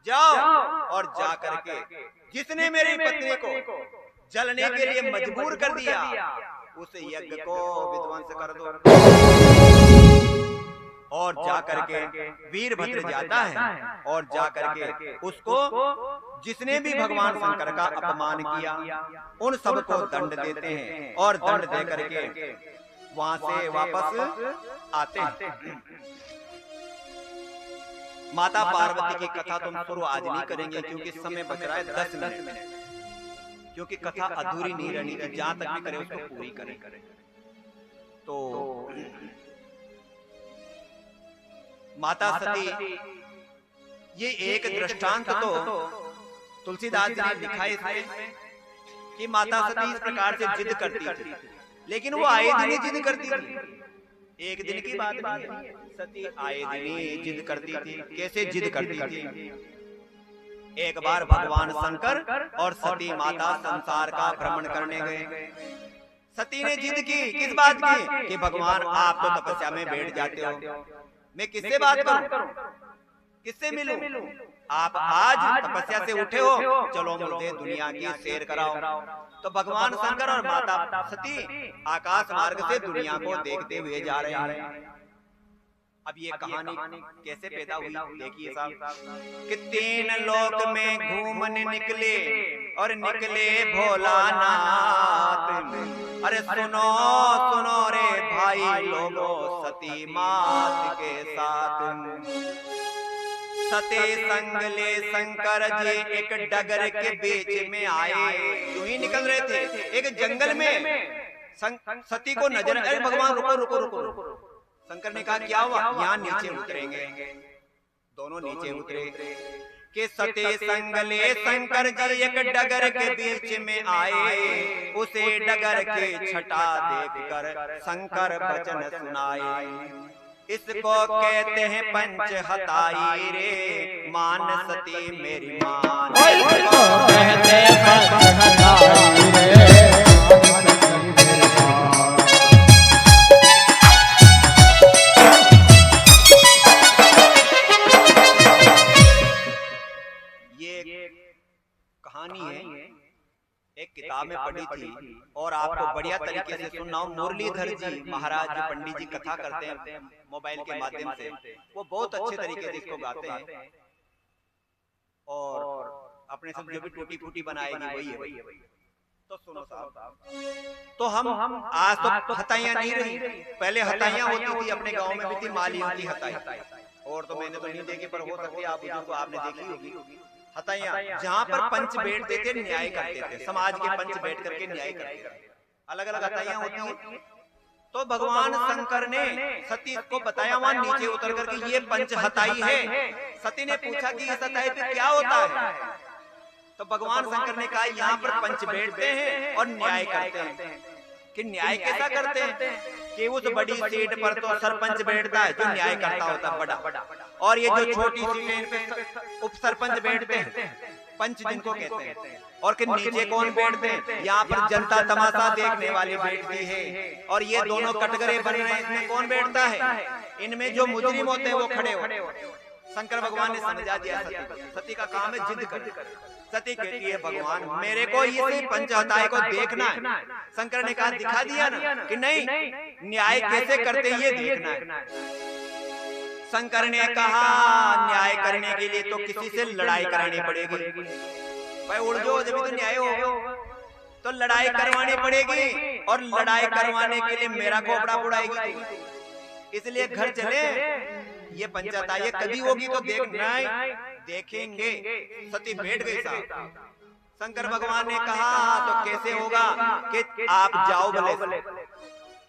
जाओ और जा करके जिसने मेरी पत्नी को जलने के लिए मजबूर कर दिया, उस यज्ञ को विध्वंस कर दो। और जाकर के वीरभद्र जाता है और जाकर के उसको, जिसने भी भगवान शंकर का अपमान किया, उन सबको दंड देते हैं और दंड दे करके वहां से वापस आते हैं। माता पार्वती की कथा तुम शुरू आज नहीं करेंगे, क्योंकि समय बच रहा है 10 मिनट, क्योंकि कथा अधूरी नहीं रहनी चाहिए, जहां तक भी करें उसको पूरी करें। तो माता सती, ये एक दृष्टांत तो तुलसीदास जी ने लिखा है इसमें कि माता सती इस प्रकार से जिद करती थी, लेकिन वो आए दिन ही जिद करती थी। एक दिन की बात नहीं है, सती आए दिन ही जिद करती थी। कैसे जिद करती थी? एक बार भगवान शंकर और सती माता संसार का भ्रमण करने गए। सती ने जिद की, किस बात की? कि भगवान आप तो तपस्या में बैठ जाते हो, मैं किससे बात करूं, किससे मिलूं? आप आज तपस्या से उठे हो, चलो मुझे दुनिया की सैर कराओ। तो भगवान शंकर और माता सती आकाश मार्ग से दुनिया को देखते हुए जा रहे हैं। अब ये कहानी कैसे पैदा हुई देखिए साहब कि 3 लोक में घूमने निकले और निकले भोलानाथ। अरे सुनो सुनो रे भाई लोगों, सती मात के साथ सते संग ले शंकर जी एक डगर के बीच में आए। यूं ही निकल रहे थे एक जंगल में, सती को नजर, अरे भगवान रुको रुको रुको रुको। शंकर ने कहा क्या हुआ? यहाँ नीचे उतरेंगे। दोनों नीचे उतरे कि सते संग ले शंकर जी एक डगर के बीच में आए। उसे डगर के छटा देखकर शंकर वचन सुनाए। इसको कहते हैं पंच हताई रे, मान सती मेरी मान। इसको कहते हैं पंच हताई रे, कहानी है एक किताब में पढ़ी थी और आपको बढ़िया तरीके से सुनना हूं। मुरलीधर जी महाराज जो पंडित जी कथा करते हैं मोबाइल के माध्यम से, वो बहुत अच्छे तरीके से इसको गाते हैं और अपने सब जो भी टूटी फूटी बनाएगी वही है। तो सुनो साहब, तो हम आज तो हताइयां नहीं रही, पहले हताइयां होती थी, अपने गाँव में भी थी मालियों की हताई। और तो मैंने तो नहीं देखी, पर हो सकती है आप बुजुर्ग आपने देखी होगी हताइयां, जहाँ पर पंच बैठते थे न्याय करते थे, समाज के पंच बैठ करके न्याय करते थे। अलग अलग हताइयां होती हैं। तो भगवान शंकर ने सती को बताया वहां नीचे उतर करके ये पंच हताई है। सती ने पूछा कि इस हताई पे क्या होता है? तो भगवान शंकर ने कहा यहाँ पर पंच बैठते हैं और न्याय करते हैं। कि न्याय कैसा करते हैं कि उस बड़ी सीट पर तो सरपंच बैठता है जो न्याय करता होता है बड़ा, और ये जो छोटी सीट पे उप सरपंच बैठते हैं, पंच जिनको कहते हैं। और कि नीचे कौन बैठते हैं? यहाँ पर जनता तमाशा देखने वाली बैठती है। और ये दोनों कटघरे बन रहे हैं, इसमें कौन बैठता है? इनमें जो मुजरिम होते हैं वो खड़े होते। शंकर भगवान ने समझा दिया सती का काम है जिद कर। सती कहती है भगवान मेरे को ये पंच हताई को देखना है। शंकर ने कहा दिखा दिया ना कि नहीं, न्याय कैसे करते ये देखना है। शंकर ने कहा न्याय करने के लिए तो किसी से लड़ाई करानी पड़ेगी। भाई उड़ जाओ जब तो न्याय हो, तो लड़ाई करवानी पड़ेगी और लड़ाई करवाने के लिए मेरा खोपड़ा उड़ाएगी। इसलिए घर चले, ये पंचायत ये कभी होगी तो देखेंगे। सती बैठ गई साहब। शंकर भगवान ने कहा तो कैसे होगा कि आप जाओ भले,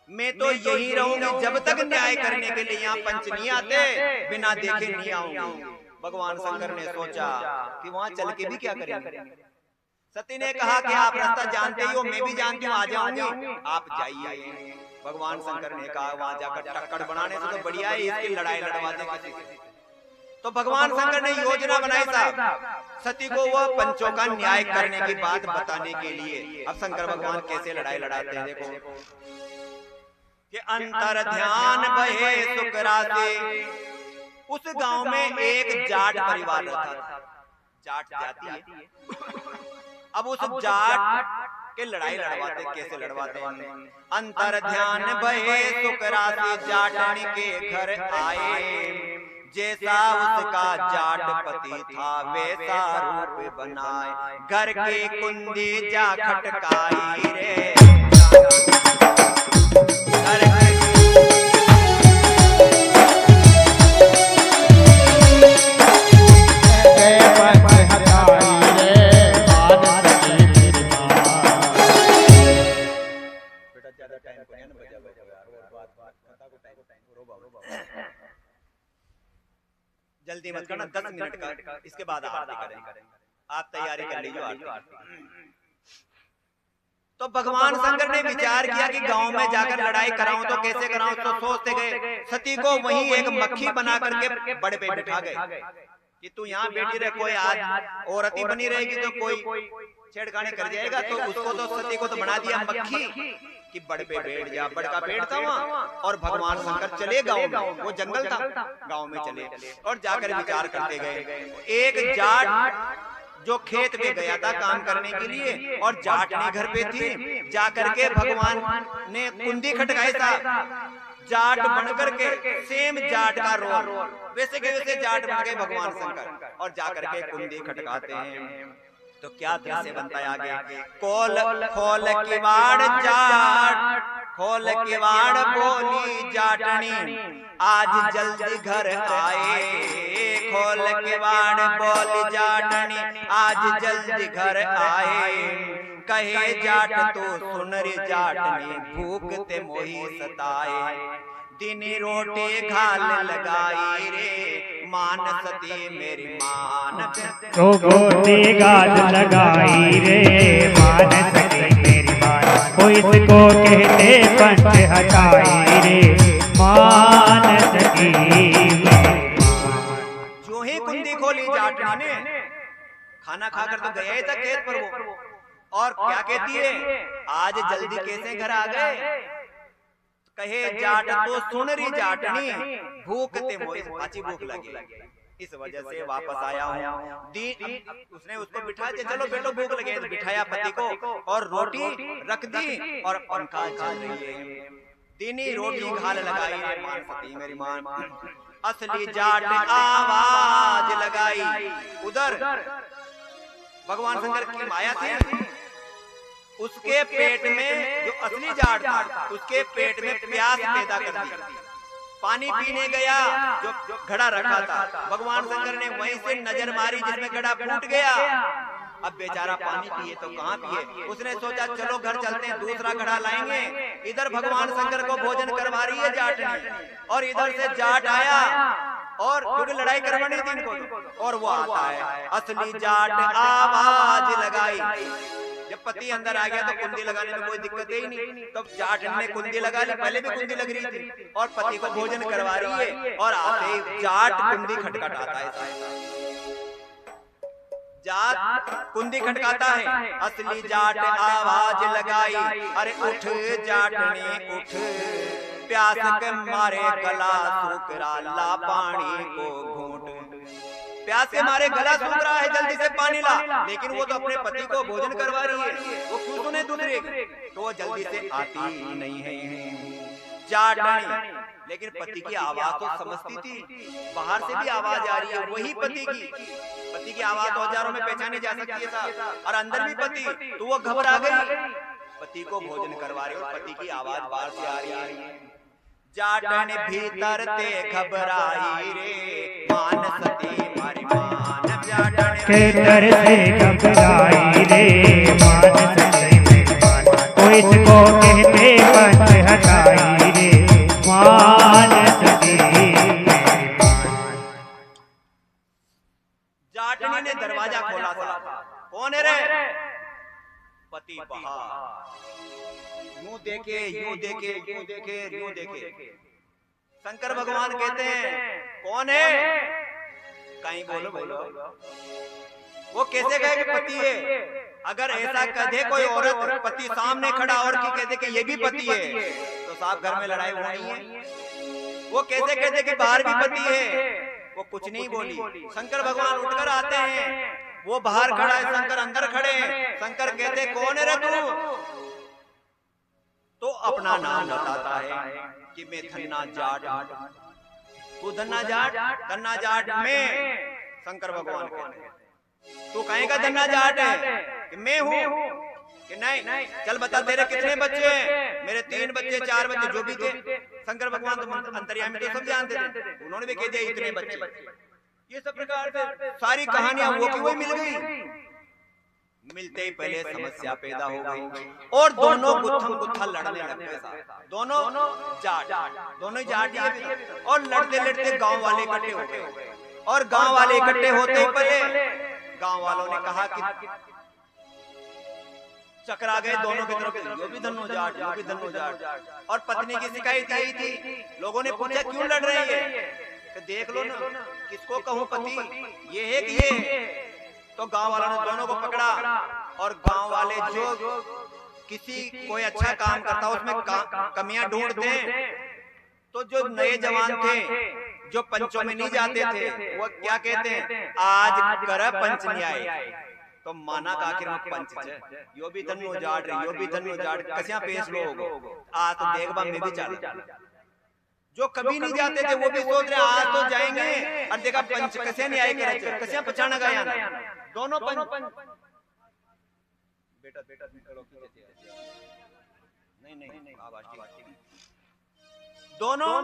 मैं तो यही रहूंगी जब तक न्याय करने के लिए यहाँ पंच नहीं आते, बिना देखे नहीं आऊंगी। भगवान शंकर ने सोचा कि वहाँ चल के भी क्या करेंगे। सती ने कहा कि आप रास्ता जानते ही हो, मैं भी जानती हूँ, आ जाऊंगी, आप जाइए। भगवान शंकर ने कहा वहां जाकर टक्कर बनाने से तो बढ़िया है इसकी लड़ाई लड़वा दे किसी से। तो भगवान शंकर ने योजना बनाई साहब सती को वह पंचों का न्याय करने की बात बताने के लिए। अब शंकर भगवान कैसे लड़ाई लड़ाते हैं देखो कि अंतर ध्यान बहे सुकरा से उस गांव में एक जाट परिवार रहता था। जाट जाति है। अब उस जाट के लड़ाई लड़वाते, कैसे लड़वाते हैं? अंतर ध्यान बहे सुकरा से जाटनी के घर आए, जैसा उसका जाट पति था वैसा रूप बनाए, घर के कुंदी जा खटकाई रे। जल्दी मत करना, 10 मिनट का, इसके बाद आरती करेंगे। आप तैयारी कर लीजिए आरती। तो भगवान शंकर ने विचार किया कि गांव में जाकर लड़ाई कराऊं तो कैसे कराऊं। तो सोचते गए, सती को वहीं एक मक्खी बना करके बड़े पे बिठा गए कि तू यहाँ बैठी रहे, कोई आज औरत ही बनी रहेगी तो कोई छेड़खानी कर जाएगा। तो उसको तो सती को तो बना दिया मक्खी कि बड़ पे बैठ जा। बड़ का पेड़ था वहाँ और भगवान शंकर चले गाँव में, वो जंगल था, गाँव में चले और जाकर विचार करते गए। एक जाट जो खेत में गया था काम करने के लिए और जाटनी घर पे थी, जाकर के भगवान ने कुंडी खटकाई था जाट बनकर के सेम जाट का रोल वैसे के वैसे जाट बन गए भगवान शंकर और जाकर के कुंडी खटकाते हैं। तो क्या दृश्य बनता है आगे, खोल खोल किवाड़ जाट, खोल किवाड़ बोली जाटनी, आज जल्दी घर आए, खोल किवाड़ बोली जाटनी, आज जल्दी घर आए, कहे जाट तो सुन रे जाटनी, भूख ते मोही सताए, दिनी रोटी घाल लगाई रे, मान सती मेरी मान, तो गोटी गाल लगाई रे, मान सती मेरी मान, कोई इसको कहते पंच हटाई रे, मान सती मेरी मान। जो ही कुंडी खोली जाटनी ने, खाना खाकर तो गया ही था खेत पर वो, और क्या कहती है, आज जल्दी कैसे घर आ गए, कहे जाट तो सुन रही जाटनी, भूख ते मोही, पाची भूख लगी, इस वजह से वापस आया हूँ। उसने उसको बिठा दिया, चलो बेटो भूख लगे, तो बिठाया पति को और रोटी रख दी और पंखा चल रही है, दिनी रोटी घाल लगाई रे, मान सती मेरी मान, असली जाट आवाज लगाई, उधर भगवान शंकर की माया थी, उसके पेट में जो असली जाट था, उसके पेट में प्यास पैदा कर दी, पानी पीने गया, जो घड़ा रखा था, भगवान शंकर ने वहीं से नजर मारी जिसमें घड़ा फूट गया, अब बेचारा पानी पिए तो कहाँ पिए, उसने सोचा चलो घर चलते हैं, दूसरा घड़ा लाएंगे, इधर भगवान शंकर को भोजन करवा रही है जाटनी, और इधर से जाट आया, और क्योंकि लड़ाई करवानी थी इनको, और वो आता है, असली जाट आवाज लगाई, जब पति अंदर आ गया तो कुंडी लगाने में कोई दिक्कत ही नहीं, तब तो जाट ने कुंडी लगा ली, पहले भी कुंडी लग रही थी, और पति को भोजन करवा रही है, और आते ही जाट कुंडी खटखटाता है, जाट कुंडी खटकाता है, असली जाट आवाज लगाई, अरे उठ जाटनी उठ, प्यास के मारे गला सूख रहा, ला पानी को घूंट, प्यास के मारे गला सूख रहा है, जल्दी से पानी ला, लेकिन वो तो अपने पति को भोजन करवा रही है, वो क्यों सुने दूसरे, तो वो जल्दी से आती नहीं है जाटनी, लेकिन पति की आवाज तो समझती थी, बाहर से भी आवाज आ रही है वही पति की आवाज तो हजारों में पहचानी जा सकती है, और अंदर भी पति, तो वो घबरा गई, पति को भोजन करवा रही और पति की आवाज बाहर से आ रही है, जाटन भीतर ते घबराई रे, मान सती मारी मान, जाटन भीतर से घबराई रे, मान सती मेरी मान, कोई इसको कहते पंच हटाई रे, मान सती मेरी मान। जाटनी ने दरवाजा खोला था, कौन है रे, पति बाहर, यूं देखे यूं देखे यूं देखे यूं देखे, शंकर भगवान कहते हैं कौन है, कहीं बोलो बोलो, वो कैसे कहे कि पति है, अगर ऐसा कहे कोई औरत पति सामने खड़ा और की कहते कि ये भी पति है, तो साहब घर में लड़ाई होनी है, वो कैसे कहते कि बाहर भी पति है, वो कुछ नहीं बोली, शंकर भगवान उठकर आते हैं, वो बाहर खड़ा है, शंकर अंदर खड़े हैं, शंकर कहते कौन है रे तू, तो अपना नाम बताता है कि मैं धन्ना जाट, तू धन्ना जाट में, शंकर भगवान कहते हैं तू कहेगा धन्ना जाट है कि मैं हूँ, कि नहीं, चल बता तेरे कितने बच्चे हैं, मेरे 3 बच्चे 4 बच्चे जो भी थे, शंकर भगवान तो अंतर्यामी तो सब जानते थे, उन्होंने भी कह दिया इतने बच्चे, ये सब प्रकार से सारी कहानियां वो की वही मिल गई, मिलते ही पहले समस्या पैदा हो गई, और दोनों गुत्थम गुत्था लड़ने लग गए, दोनों जाट ये, और लड़ते लड़ते गांव वाले इकट्ठे हो गए, और गांव वाले इकट्ठे होते ही पहले गांव वालों ने कहा कि चकरा गए दोनों की तरफ, यो भी धन्नो जाट, यो भी धन्नो जाट, और पत्नी की शिकायत यही थी, लोगों ने पूछा क्यों लड़ रही है, कि देख लो ना किसको कहूं पति, ये है कि ये, तो गांव वालों ने दोनों को पकड़ा, और गांव वाले जो किसी कोई अच्छा काम करता उसमें कमियां ढूंढते हैं, तो जो नए जवान थे जो पंचों में नहीं जाते थे, वो क्या कहते हैं, आज कर पंच न्याय, तो माना का आखिर में पंच छे, यो भी धन्नो जाट रे, यो भी धन्नो जाट, कसिया पेश लोग, आज तो देखबा में भी चाल, जो कभी नहीं जाते थे वो भी सोच रहे आज तो जाएंगे, और देखा पंच कसे नहीं आए करे कसे पछाना गया दोनों पंच बेटा बेटा नहीं दोनों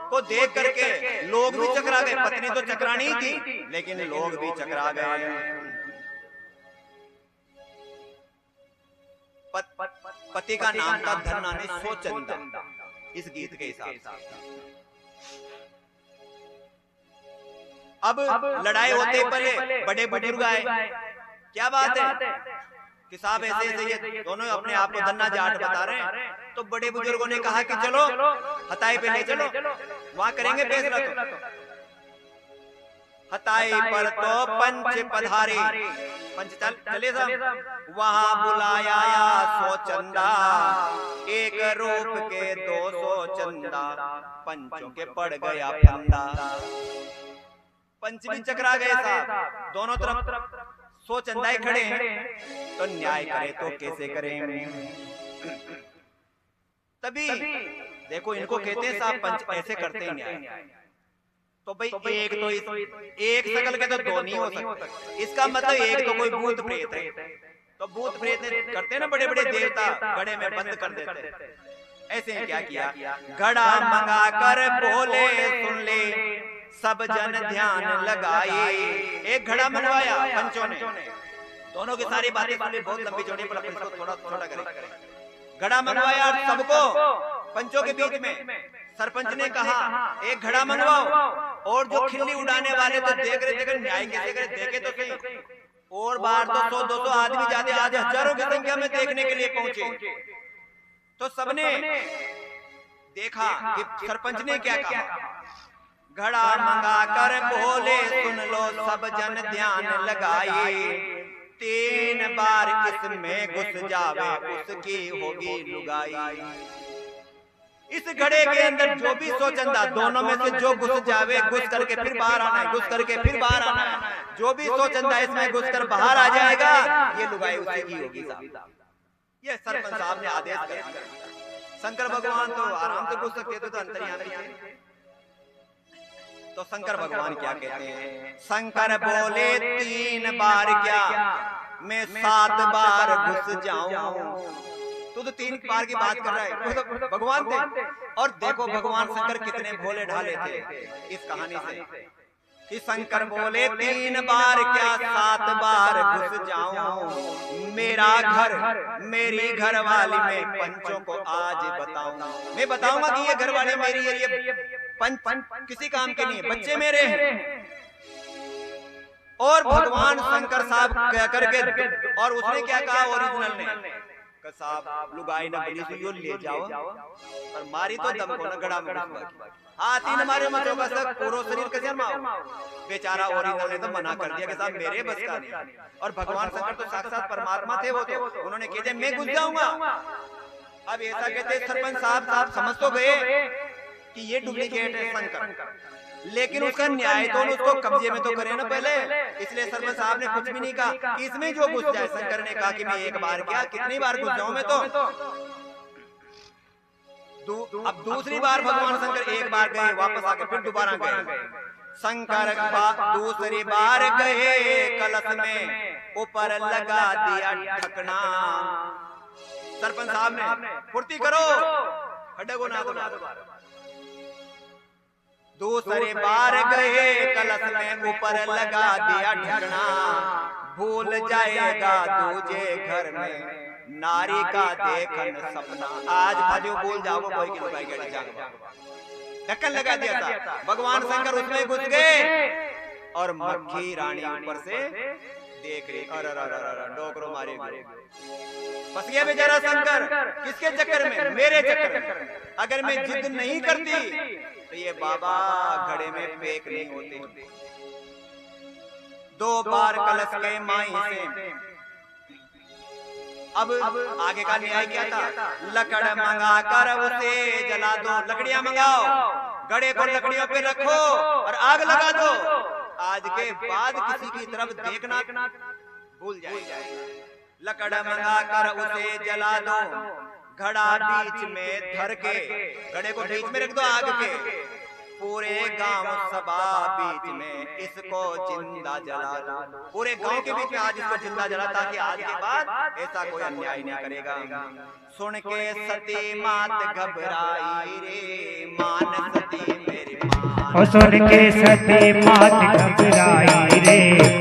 को देख करके लोग भी चकरा गए। पत्नी तो चकरानी थी लेकिन लोग भी चकरा गए। पति का नाम था धनाने सोचंदा इस गीत के हिसाब से। अब लड़ाई होते पहले बड़े बुजुर्ग आए, क्या बात है कि साहब ऐसे ऐसे ये दोनों अपने आप को धन्ना जाट बता रहे हैं। तो बड़े बुजुर्गों ने कहा कि चलो हताई पे ले चलो, वहां करेंगे फैसला। तो हताई पर तो पंच पधारे, पंच चले साहब, वहां बुलाया सोचंदा, एक रूप के 200 चंदा, पंचों के पड़ गया फंदा। पंच भी चकरा गए साहब, दोनों तरफ सोचंदा खड़े हैं, तो न्याय करे तो कैसे करें। तभी देखो इनको कहते हैं साहब पंच ऐसे करते हैं न्याय। तो भाई एक तो एक शकल के तो दो नहीं हो सकते, इसका मतलब एक तो कोई भूत प्रेत है। तो भूत प्रेत करते ना बड़े बड़े देवता घड़े में बंद कर देते। ऐसे ही क्या किया, घड़ा मंगा कर बोले सुन ले, सब जन ध्यान लगाए। एक घड़ा मंगवाया पंचों ने, दोनों की सारी बातें बहुत लंबी चौड़ी पर इसको थोड़ा छोटा करें। घड़ा मंगवाया और सबको पंचों के बीच में सरपंच ने कहा एक घड़ा मंगवाओ, और जो खिल्ली उड़ाने वाले तो देख रहे न्याय कैसे करे, देखे तो सही। और बार तो 100-200 आदमी जाते, आज हजारों की संख्या में देखने के लिए पहुंचे। तो सबने देखा कि सरपंच ने क्या कहा, घड़ा मंगा कर बोले सुन लो, सब जन ध्यान लगाए, 3 बार इसमें घुस जावे, उसकी होगी लुगाई। इस घड़े के अंदर जो भी सोचंदा, दोनों में से जो घुस जावे, घुस करके फिर बाहर आना है, घुस करके फिर बाहर आना है। जो भी सोचंदा इसमें घुस कर बाहर आ जाएगा, ये लुगाई उसी की होगी साहब। ये सरपंच साहब ने आदेश कर दिया। शंकर भगवान तो आराम से घुस सकते थे, तो अंतर्यामी थे। तो शंकर भगवान क्या कहते हैं, शंकर बोले 3 बार क्या, मैं 7 बार घुस जाऊं। तू तो 3 बार की बात कर रहा है, तो भगवान थे। और देखो भगवान शंकर कितने भोले ढाले थे इस कहानी से, कि शंकर बोले 3 बार क्या 7 बार घुस जाऊं, मेरा घर मेरी घरवाली में पंचों को आज बताऊं। मैं बताऊंगा कि ये घरवाली मेरी है, ये पंच किसी काम के नहीं, बच्चे मेरे हैं। और भगवान शंकर साहब कह करके, और उसने क्या कहा ओरिजिनल ने, साहब लुगाई न बनी से यो ले जाओ, और मारी तो दम को न गड़ा में हाथी न मारे मचो का सब पूरा शरीर कैसे मारो। बेचारा ओरिजिनल ने तो मना कर दिया कि साहब मेरे बस का नहीं। और भगवान शंकर तो साक्षात परमात्मा थे, वो तो उन्होंने कहते मैं घुस जाऊंगा। अब ऐसा कहते सरपंच साहब समझ तो गए कि ये डुप्लीकेट है शंकर, लेकिन उसका न्याय तो उसको कब्जे में तो करे ना पहले। इसलिए सरपंच साहब ने कुछ भी नहीं कहा कि इसमें जो घुस जाए। शंकर ने कहा कि मैं 1 बार क्या कितनी बार घुस जाऊं मैं तो। अब दूसरी बार भगवान शंकर 1 बार गए, वापस आके फिर दोबारा गए। शंकर दूसरी बार गए, कलश में ऊपर लगा दिया ढकना। सरपंच साहब ने फुर्ती करो, खड्डे को ना दो। दूसरी बार गए, कलश में ऊपर लगा दिया ढकना, भूल जाएगा दूजे घर में नारी का देखन सपना। आज भाजो भूल जाओ कोई की लुगाई गड़ी जाओ, ढक्कन लगा दिया था। भगवान शंकर उसमें घुस गए, और मक्खी रानी ऊपर से देख रही, अरे डोकरो मारे फंस गया बेचारा शंकर। किसके चक्कर में, मेरे चक्कर में। अगर मैं जिद नहीं करती तो ये बाबा घड़े में फेंक नहीं होते। 2 बार कलश के माई से। अब आगे का न्याय क्या था, लकड़ मंगा कर उसे जला दो। लकड़ियां मंगाओ, घड़े को लकड़ियों पे रखो और आग लगा दो। आज के बाद किसी की तरफ देखना भूल जाए। लकड़ मंगा कर उसे जला दो, घड़ा बीच में धर के, घड़े को बीच में रख दो आग के, पूरे गांव सभा बीच में इसको जिंदा जला दो। पूरे गांव के बीच में आज इसको जिंदा जला, ताकि आज के बाद ऐसा कोई अन्याय नहीं करेगा। सुन के सती मात घबराई रे, मान सती मेरी मान। और सुन के सती मात घबराई रे,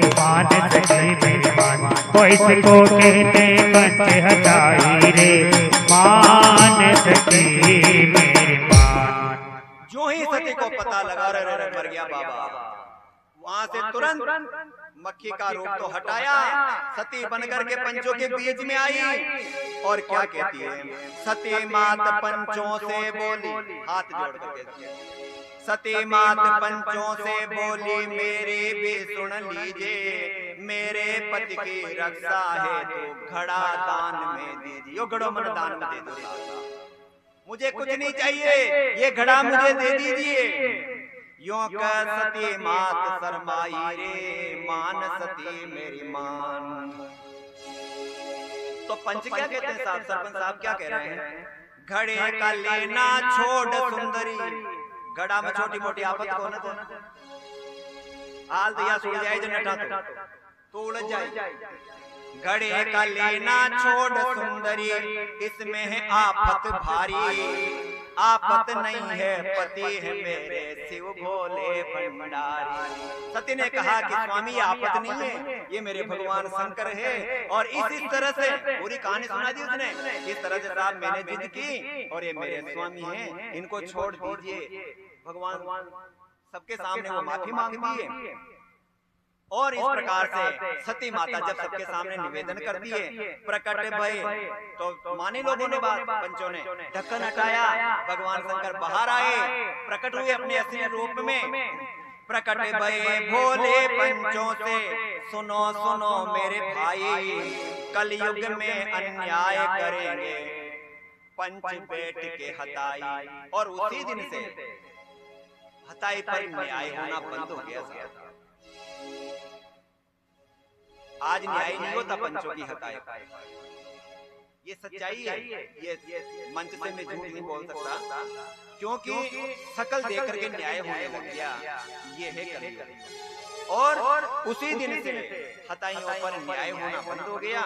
मान सती मेरी मान। तो इसको कहते पंच हटाई रे, मान सती मेरी मान। जो ही सती को पता लगा रे मर गया बाबा, वहां से तुरंत मक्खी का रूप तो हटाया, सती बनकर के पंचों के बीच में आई और क्या कहती है, सती मात पंचों से बोली, हाथ जोड़ करके सती मात पंचों से बोली, मेरे भी सुन लीजिए, मेरे पति की रक्षा है तो घड़ा दान में दीजिए। यो घड़ो मन दान में दे दो, मुझे कुछ नहीं चाहिए, ये घड़ा मुझे दे दीजिए। यों कर सती मात शर्माई रे, मान सती मेरी मान। तो पंच क्या कहते हैं साहब, सरपंच साहब क्या कह रहे हैं, घड़े का लेना छोड़ सुंदरी, घड़ा में छोटी मोटी आफत को न हाल दिया सुड़ जाए जो नटा तो उलझ जाए। घड़े का लेना छोड़ सुंदरी, इसमें है आफत भारी, आफत नहीं है पति है मेरे शिव भोले भंडारी। सती ने कहा कि स्वामी ये आफत नहीं है, ये मेरे भगवान शंकर है। और इस तरह से पूरी कहानी सुना दी उसने, इस तरह से साहब मैंने जिद की और ये मेरे स्वामी हैं, इनको छोड़ दीजिए। भगवान सबके सामने वो माफी मांगती है और इस प्रकार से सती माता जब सबके सामने निवेदन करती है, प्रकट भय तो माने लोगों ने बात, पंचों ने ढक्कन हटाया, भगवान शंकर बाहर आए, प्रकट हुए अपने असली रूप में। प्रकट भय भोले पंचों से, सुनो सुनो मेरे भाई, कलयुग में अन्याय करेंगे पंच बैठ के हताई। और उसी दिन से हताई पर न्याय होना बंद हो गया। आज न्याय नहीं होता पंचों की हताई, ये सच्चाई है। ये मंच से मैं झूठ नहीं बोल सकता, क्योंकि शकल देख करके न्याय होने लग गया। ये है कलयुग। और उसी दिन से हताइयों पर न्याय होना बंद हो गया।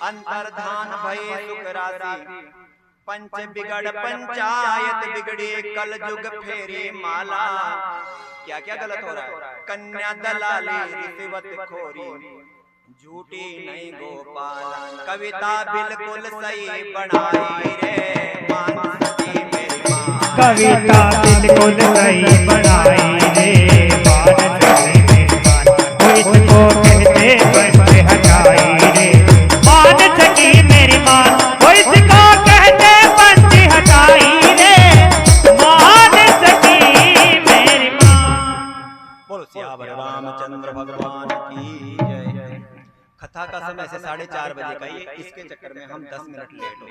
अंतर्धान भय सुख राशि, पंच बिगड़ पंचायत बिगड़ी, कल युग फेरी माला। क्या क्या गलत हो रहा है, कन्या दलाली रिश्वत खोरी, झूठी नहीं गोपाल, कविता बिल्कुल सही बनाई रे, मान सती मेरी मान। कविता बिल्कुल सही बनाई रे, मान सती मेरी मान। वो इसको कहते पंच हटाई रे, मान सती मेरी मान। वो इसको कहते पंच हटाई रे, मान सती मेरी मान। बोलो सियावर रामचंद्र भगवान की जय। कथा का समय से 4:30 बजे का ही, इसके चक्कर में हम 10 मिनट लेट हो।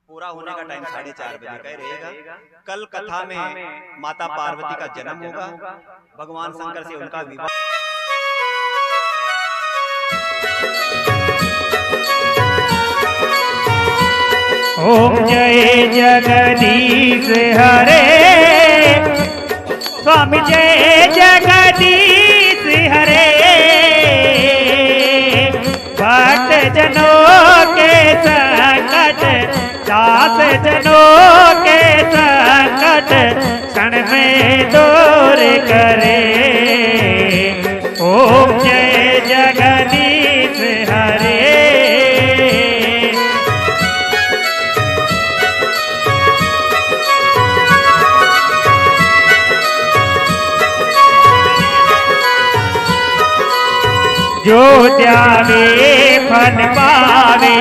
पूरा होने का टाइम 4:30 बजे का ही रहेगा। कल कथा में माता पार्वती का जन्म होगा, भगवान शंकर से उनका विवाह। ओम जय जगदीश हरे, स्वामी जय जगदीश हरे। भक्त जनों के संकट, दास जनों के संकट, क्षण में दूर करे। ओम जय जगदीश हरे। जो त्यागे फल पावे,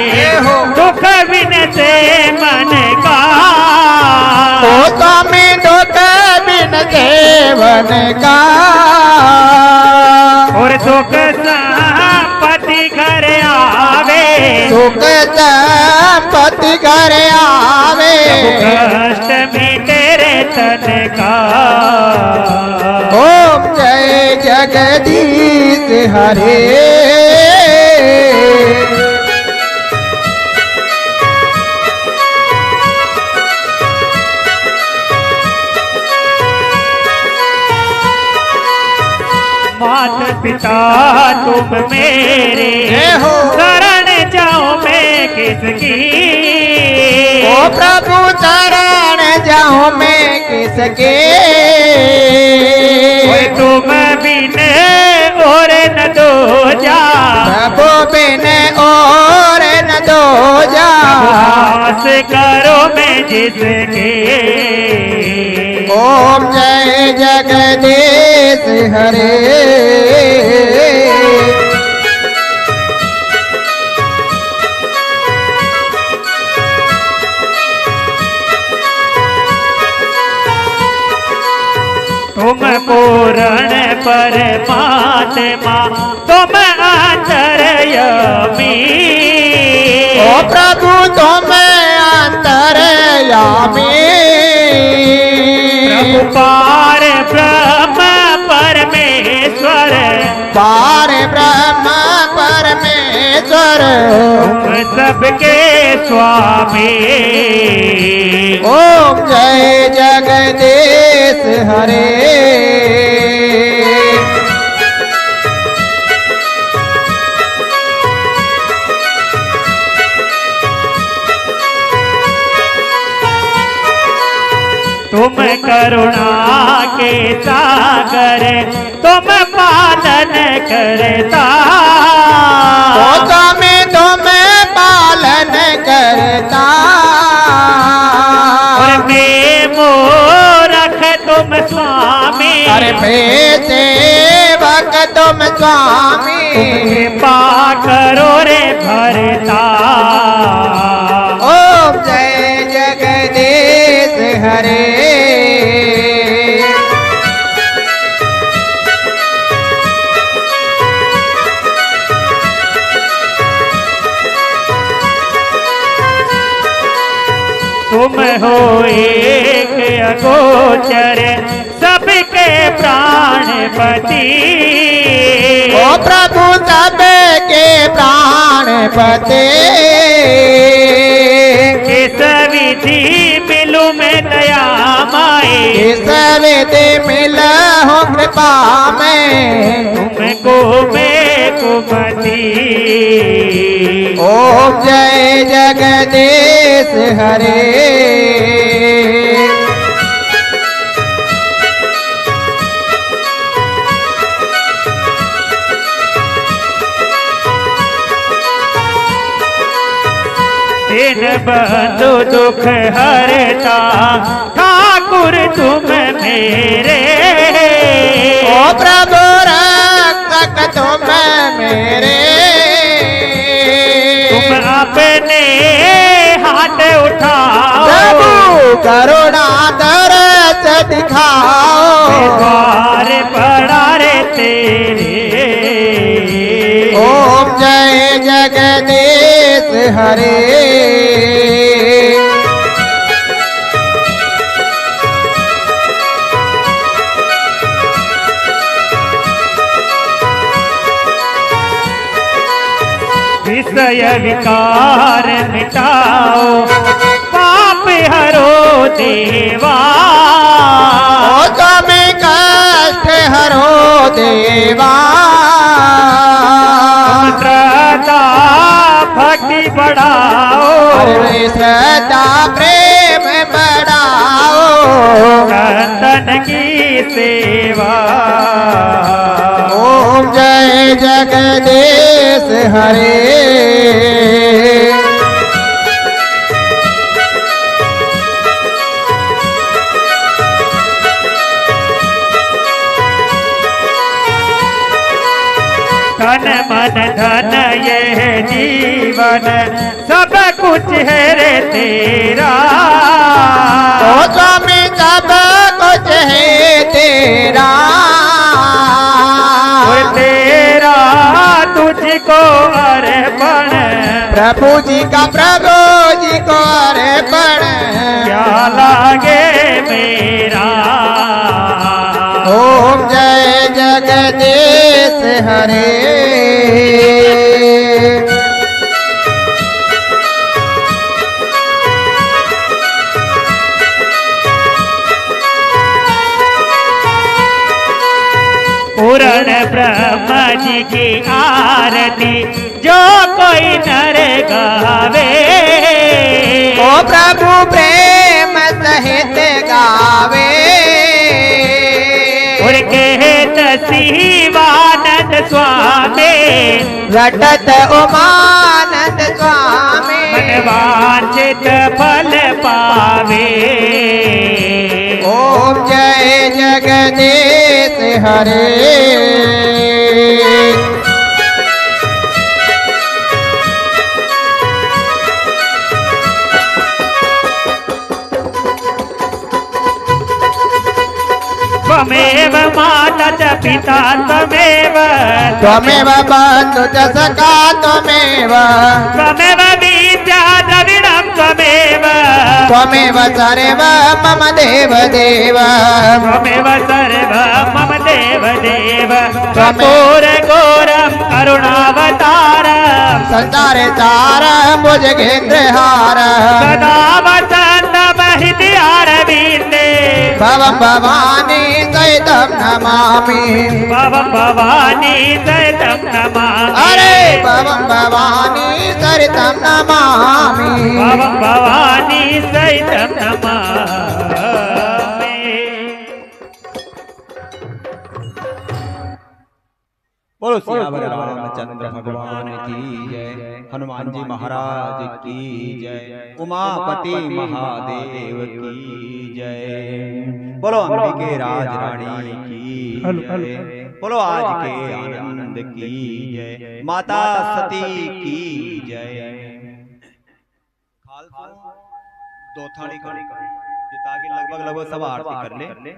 दुख बिन से मन का, होता में दुख बिन जीवन का। और सुख संपत्ति घर आवे, सुख संपत्ति घर आवे, कष्ट में तेरे तन का। ओम जय जगदीश हरे। मात पिता तुम मेरे, हो। शरण जाऊं मैं किसकी। ओ प्रभु शरण जाऊं मैं किसके। ओए तुम बिन और न दो जा, प्रभु बिन और न दो जा। आस करो मैं जिसके। ओम जय जगदीश हरे। तुम पूर्ण परमात्मा तुम अंतर्यामी। ओ प्रभु तुम अंतर्यामी। प्रभु पार ब्रह्म परमेश्वर, पार ब्रह्म परमेश्वर। तुम सबके स्वामी। ओम जय जगदीश हरे। तुम करुणा के सागर तुम पालन करता। ओ तुम पालन करता। और मैं मोरख तुम स्वामी। अरे सेवक तुम स्वामी। कृपा करो रे भरता। ओम जय जगदीश हरे। तुम हो एक अगोचर सबके प्राणपति। ओ प्रभु सबके प्राणपति। किस विधि मिलू मैं दया माए। किस विधि मिला हो कृपा में। तुमको मैं कुमति। ओम जय जगदीश हरे। दिन बंधु दुख हरता ठाकुर तुम मेरे। ओ प्रभु रक्षक तुम मेरे। तुम अपने हाथ उठाओ। प्रभु करुणा दरस दिखाओ। द्वार पड़ा रे तेरे। ओम जय जगदीश हरे। विषय विकार मिटाओ पाप हरो देवा। ओ तुम कष्ट हरो देवा। श्रद्धा भक्ति बढ़ाओ। अरे श्रद्धा प्रेम बढ़ाओ। संतन की सेवा। ओम जय जगदीश हरे। तन मन धन यह जीवन सब कुछ है रे तेरा। ओ स्वामी सब कुछ है तेरा। और तेरा तुझको अर्पण। प्रभु जी का प्रभु जी को अर्पण। क्या लागे मेरा। ओम जय जगदीश हरे। पूर्ण ब्रह्मा जी की आरती जो कोई नर गावे। ओ प्रभु प्रेम सहित गावे। और कहत शिवानंद स्वामी रटत उमानंद स्वामी मन वांछित फल पावे। ओम जय जगदीश हरे। त्वमेव माता च पिता त्वमेव त्वमेव बन्धु च सखा त्वमेव त्वमेव विद्या द्रविणं त्वमेव त्वमेव सर्व मम देव देव त्वमेव सर्व मम देव देव कठोर घोरं करुणावतारं संसार सार भुजगेन्द्रहार सदा वसन्तं हृदयारविन्दे भवं भवानी सहितं नमामि। भवं भवानी सहितं नमामि। अरे भवं भवानी सहितं नमामि। भवं भवानी सहितं नमामि। बोलो सियावर रामचंद्र भगवान की जय, हनुमान जी महाराज की जय, उमापति महादेव की जय। बोलो अंबिके राज रानी की जय, बोलो आज के आनंद की जय, माता सती की जय। दो थाली ताकि लगभग सब आरती कर ले।